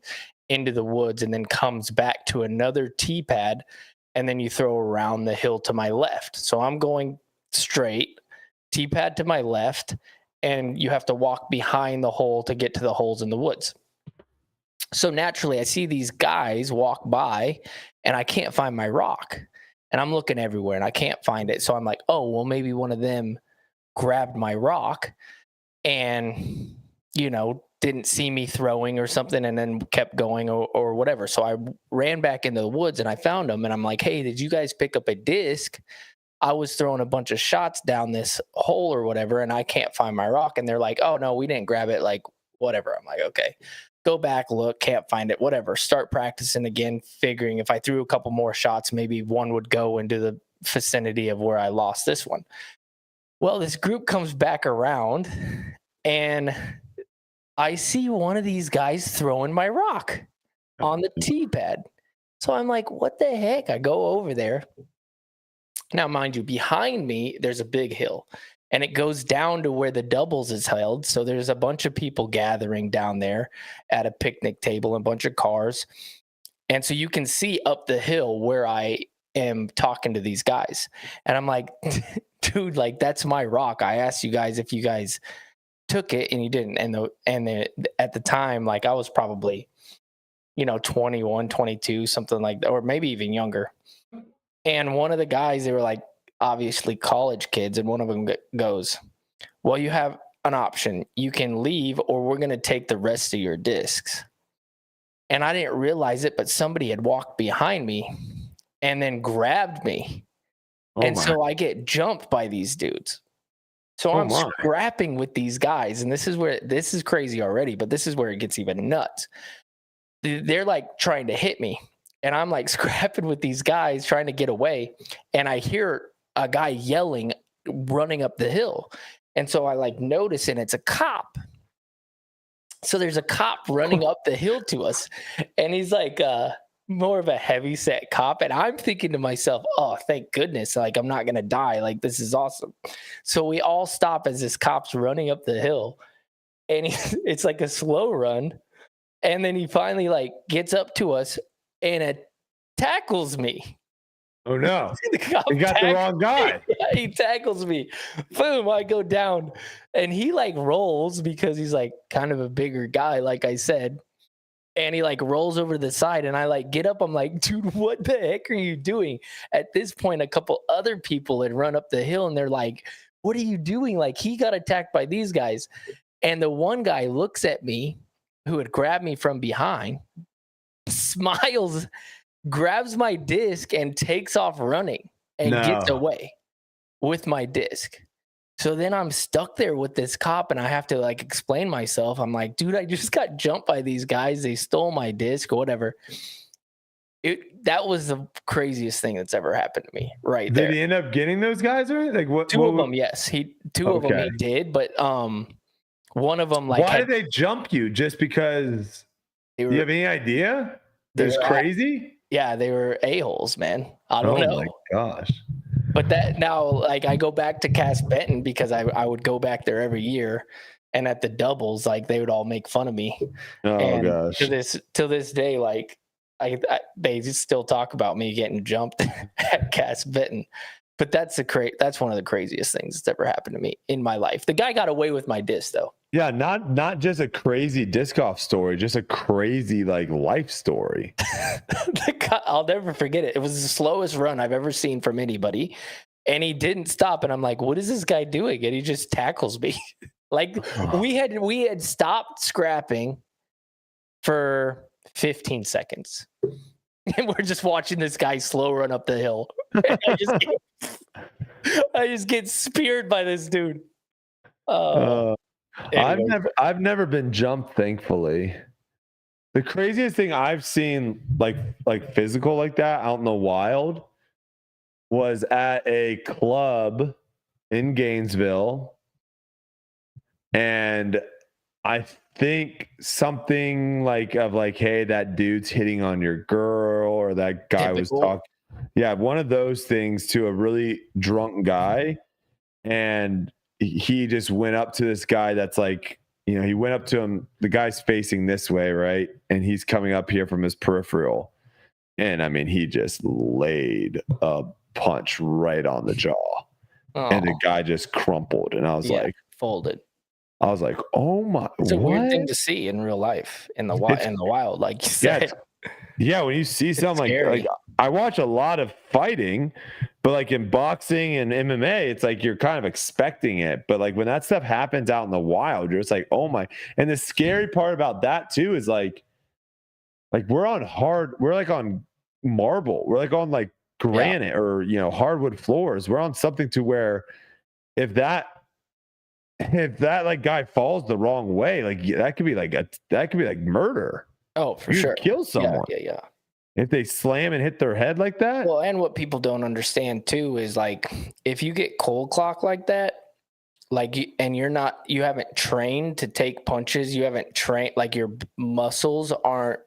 into the woods and then comes back to another tee pad, and then you throw around the hill to my left. So I'm going straight, tee pad to my left, and you have to walk behind the hole to get to the holes in the woods. So naturally, I see these guys walk by, and I can't find my rock. And I'm looking everywhere, and I can't find it. So I'm like, oh, well, maybe one of them grabbed my rock and, didn't see me throwing or something, and then kept going or whatever. So I ran back into the woods, and I found them, and I'm like, hey, did you guys pick up a disc? I was throwing a bunch of shots down this hole or whatever, and I can't find my rock. And they're like, oh, no, we didn't grab it. Like, whatever. I'm like, okay, go back, look, can't find it, whatever. Start practicing again, figuring if I threw a couple more shots, maybe one would go into the vicinity of where I lost this one. Well, this group comes back around, and I see one of these guys throwing my rock on the tee pad. So I'm like, what the heck? I go over there. Now, mind you, behind me, there's a big hill, and it goes down to where the doubles is held. So there's a bunch of people gathering down there at a picnic table, and a bunch of cars. And so you can see up the hill where I am talking to these guys. And I'm like, dude, like, that's my rock. I asked you guys if you guys took it, and you didn't. And at the time, like, I was probably, 21, 22, something like that, or maybe even younger. And one of the guys, they were like obviously college kids, and one of them goes, well, you have an option. You can leave, or we're going to take the rest of your discs. And I didn't realize it, but somebody had walked behind me and then grabbed me. So I get jumped by these dudes. So I'm scrapping with these guys, and this is crazy already, but this is where it gets even nuts. They're like trying to hit me. And I'm like scrapping with these guys trying to get away. And I hear a guy yelling, running up the hill. And so I like notice, and it's a cop. So there's a cop running up the hill to us. And he's like more of a heavy set cop. And I'm thinking to myself, oh, thank goodness. Like, I'm not going to die. Like, this is awesome. So we all stop as this cop's running up the hill. And it's like a slow run. And then he finally like gets up to us and it tackles me. Oh no! You got the wrong guy. Yeah, he tackles me. Boom! I go down, and he like rolls because he's like kind of a bigger guy, like I said. And he like rolls over to the side, and I like get up. I'm like, dude, what the heck are you doing? At this point, a couple other people had run up the hill, and they're like, what are you doing? Like, he got attacked by these guys. And the one guy looks at me, who had grabbed me from behind, smiles, grabs my disc, and takes off running and gets away with my disc. So then I'm stuck there with this cop, and I have to like explain myself. I'm like, dude, I just got jumped by these guys. They stole my disc or whatever. That was the craziest thing that's ever happened to me right there. Did he end up getting those guys or like what? Two of them, yes. Two of them he did, but one of them like. Why did they jump you? Just because? Do you have any idea? That's crazy. Yeah, they were a-holes, man. I don't know. Oh my gosh. But that now, like, I go back to Cass Benton because I would go back there every year, and at the doubles, like they would all make fun of me. Oh And gosh. to this day, like they just still talk about me getting jumped at Cass Benton. But that's one of the craziest things that's ever happened to me in my life. The guy got away with my disc though. Yeah, not just a crazy disc golf story, just a crazy like life story. I'll never forget it. It was the slowest run I've ever seen from anybody. And he didn't stop. And I'm like, what is this guy doing? And he just tackles me. Like we had stopped scrapping for 15 seconds. And we're just watching this guy slow run up the hill. I just get speared by this dude. Anyway. I've never been jumped, thankfully. The craziest thing I've seen like physical like that out in the wild was at a club in Gainesville. And I think something like, hey, that dude's hitting on your girl, or that guy was talking. Yeah, one of those things to a really drunk guy. And he just went up to this guy that's like, he went up to him. The guy's facing this way, right? And he's coming up here from his peripheral. And I mean, he just laid a punch right on the jaw. Oh. And the guy just crumpled. And I was like, folded. I was like, oh my! It's a weird thing to see in real life in the wild, like you said. Yeah, when you see something like I watch a lot of fighting, but like in boxing and MMA, it's like you're kind of expecting it. But like when that stuff happens out in the wild, you're just like, oh my! And the scary part about that too is like we're like on marble, we're like on like granite or hardwood floors. We're on something to where if that like guy falls the wrong way, like that could be like murder. Oh, for sure. Kill someone. Yeah. If they slam and hit their head like that. Well, and what people don't understand too is like if you get cold clock like that, and you haven't trained to take punches, you haven't trained, like your muscles aren't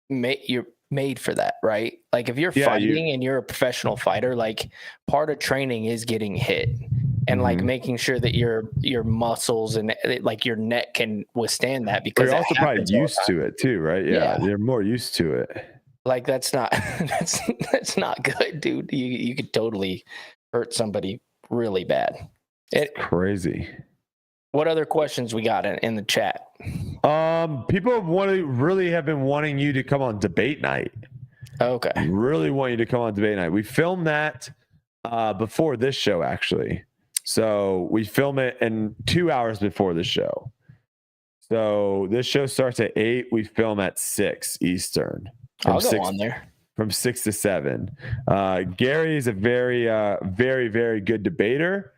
you're made for that, right? Like if you're fighting and you're a professional fighter, like part of training is getting hit. And like making sure that your muscles and like your neck can withstand that, because you're also probably used to it too, right? Yeah, you're more used to it. Like that's not good, dude. You could totally hurt somebody really bad. It's crazy. What other questions we got in the chat? People have been wanting you to come on debate night. Okay. Really want you to come on debate night. We filmed that before this show, actually. So we film it in 2 hours before the show. So this show starts at 8. We film at 6 Eastern. I'll go on there. From 6 to 7. Gary is a very, very, very good debater.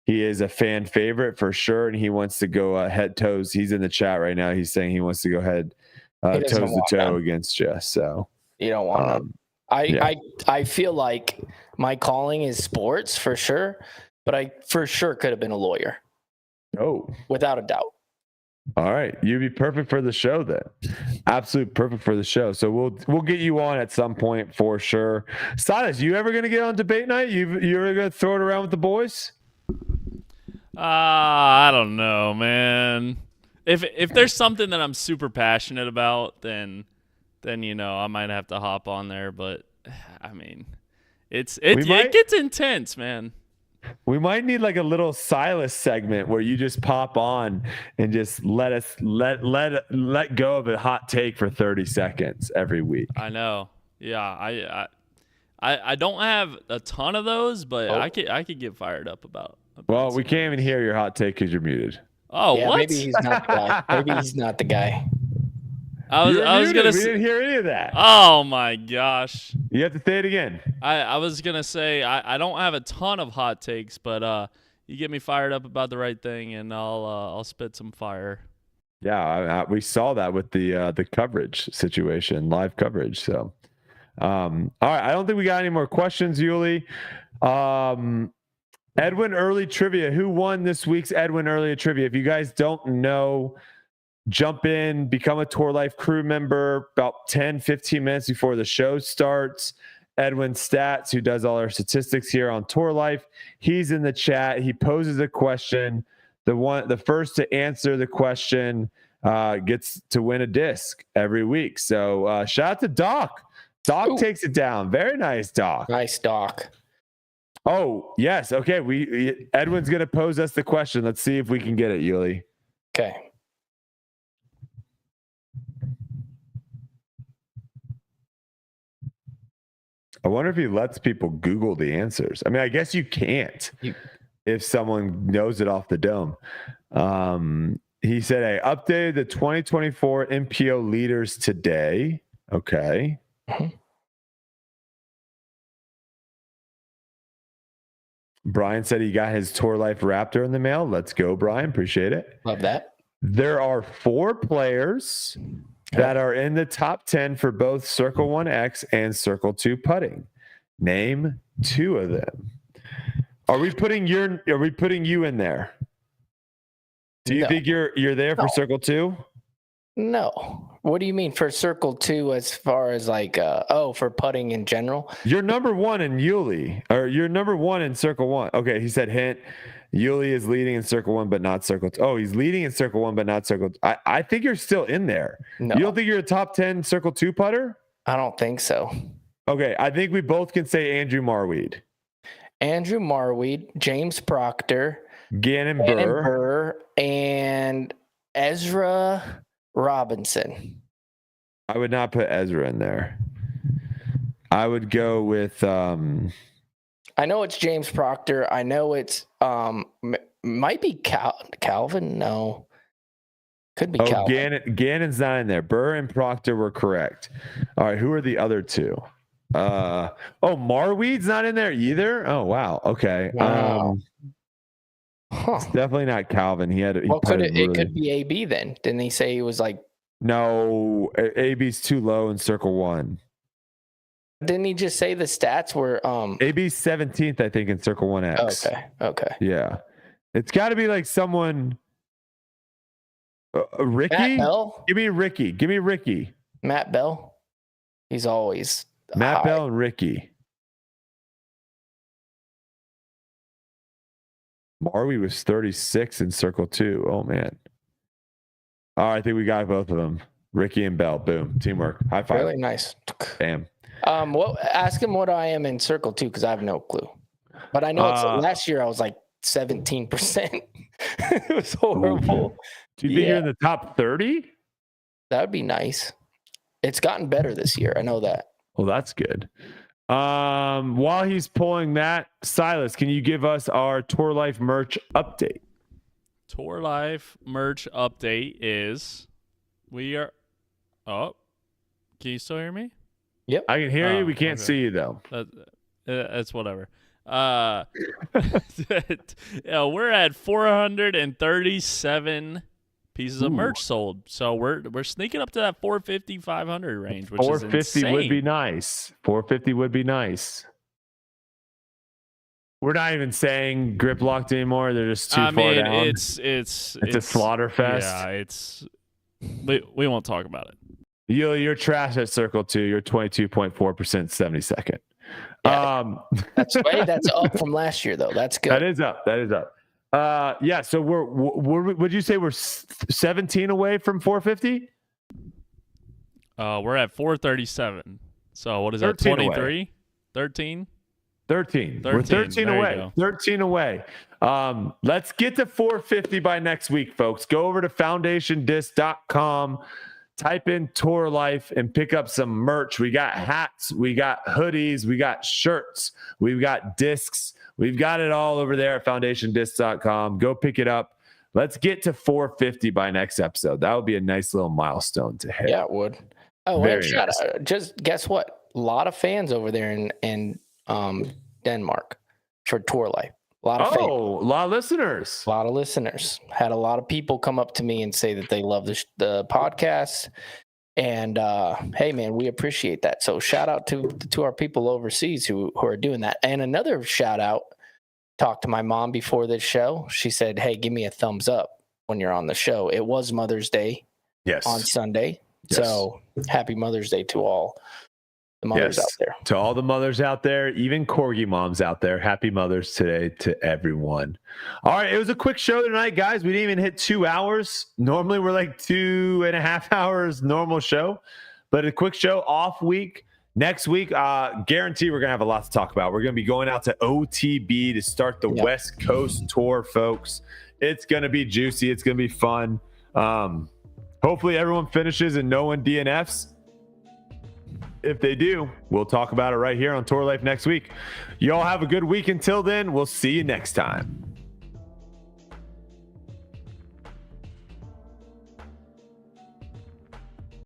He is a fan favorite for sure, and he wants to go head toes. He's in the chat right now. He's saying he wants to go head toes to toe against you. So you don't want them. I feel like my calling is sports for sure. But I for sure could have been a lawyer. Oh. Without a doubt. All right. You'd be perfect for the show then. Absolute perfect for the show. So we'll get you on at some point for sure. Silas, you ever gonna get on debate night? You ever gonna throw it around with the boys? I don't know, man. If there's something that I'm super passionate about, then I might have to hop on there. But I mean, it gets intense, man. We might need like a little Silas segment where you just pop on and just let go of a hot take for 30 seconds every week. I know. Yeah, I don't have a ton of those, but I could get fired up about. Well, we can't even hear your hot take because you're muted. Oh, yeah, what? Maybe he's not the guy. Maybe he's not the guy. I was gonna say, we didn't hear any of that. Oh my gosh! You have to say it again. I was gonna say I don't have a ton of hot takes, but you get me fired up about the right thing, and I'll spit some fire. Yeah, we saw that with the coverage situation, live coverage. So, all right, I don't think we got any more questions, Yuli. Edwin Early Trivia. Who won this week's Edwin Early Trivia? If you guys don't know, jump in, become a Tour Life crew member about 10-15 minutes before the show starts. Edwin Stats, who does all our statistics here on Tour Life, he's in the chat. He poses a question. the first to answer the question gets to win a disc every week. So shout out to Doc. Doc takes it down. Very nice, Doc. Nice, Doc. Oh, yes. Okay. Edwin's going to pose us the question. Let's see if we can get it, Yuli. Okay. I wonder if he lets people Google the answers. I mean, I guess you can't if someone knows it off the dome. He said, I updated the 2024 MPO leaders today. Okay. Mm-hmm. Brian said he got his Tour Life Raptor in the mail. Let's go, Brian. Appreciate it. Love that. There are 4 players that are in the top 10 for both Circle 1X and Circle 2 putting. Name 2 of them. Are we putting you in there? Do you think you're there for Circle 2? No. What do you mean for Circle 2 as far as like for putting in general? You're number 1 in Yuli, or you're number 1 in Circle 1. Okay, he said hint. Yuli is leading in Circle 1, but not Circle 2. Oh, he's leading in Circle 1, but not Circle 2. I think you're still in there. No. You don't think you're a top 10 Circle 2 putter? I don't think so. Okay, I think we both can say Andrew Marweed. Andrew Marweed, James Proctor, Gannon Burr, and Ezra Robinson. I would not put Ezra in there. I would go with I know it's James Proctor. I know it's might be Calvin. No, could be Calvin. Gannon's not in there. Burr and Proctor were correct. All right, who are the other 2? Marweed's not in there either. Oh wow. Okay. Wow. It's definitely not Calvin. It could be AB then. Didn't he say he was like? No, AB's too low in Circle 1. Didn't he just say the stats were AB's 17th, I think, in Circle 1X. Okay. Yeah. It's got to be like someone Ricky? Matt Bell? Give me Ricky. Matt Bell? He's always Matt high. Bell and Ricky. Marweed was 36 in Circle 2. Oh, man. All right, I think we got both of them. Ricky and Bell. Boom. Teamwork. High five. Really nice. Bam. Ask him what I am in Circle 2 because I have no clue. But I know last year I was like 17%. It was horrible. Do you think you're in the top 30? That would be nice. It's gotten better this year. I know that. Well, that's good. While he's pulling that, Silas, can you give us our Tour Life merch update? Tour Life merch update is can you still hear me? Yep. I can hear you. We can't see you though. That's whatever. We're at 437 pieces of merch sold. So we're sneaking up to that 450, 500 range, which 450 is insane. Would be nice. 450 would be nice. We're not even saying grip locked anymore. They're just too far down. It's a slaughter fest. Yeah, we won't talk about it. You're trash at Circle 2. You're 22.4%, 72nd. Yeah, that's up from last year though. That's good. That is up. Yeah. So would you say we're 17 away from 450? We're at 437. So what is that? 23? 13? 13. We're 13 away. 13 away. Let's get to 450 by next week, folks. Go over to foundationdisc.com. Type in Tour Life and pick up some merch. We got hats, we got hoodies, we got shirts, we've got discs. We've got it all over there at foundationdisc.com. Go pick it up. Let's get to 450 by next episode. That would be a nice little milestone to hit. Yeah, it would. Oh, and just guess what? A lot of fans over there in Denmark for Tour Life. A lot of fans. A lot of listeners. A lot of listeners. Had a lot of people come up to me and say that they love the podcast. And hey, man, we appreciate that. So shout out to our people overseas who are doing that. And another shout out, talked to my mom before this show. She said, hey, give me a thumbs up when you're on the show. It was Mother's Day on Sunday. Yes. So happy Mother's Day to all the mothers out there. To all the mothers out there, even corgi moms out there, happy Mother's today to everyone. All right, it was a quick show tonight, guys. We didn't even hit 2 hours. Normally we're like 2.5 hours normal show, but a quick show, off week. Next week, guarantee we're going to have a lot to talk about. We're going to be going out to OTB to start the West Coast tour, folks. It's going to be juicy. It's going to be fun. Hopefully everyone finishes and no one DNFs. If they do, we'll talk about it right here on Tour Life next week. You all have a good week. Until then, we'll see you next time.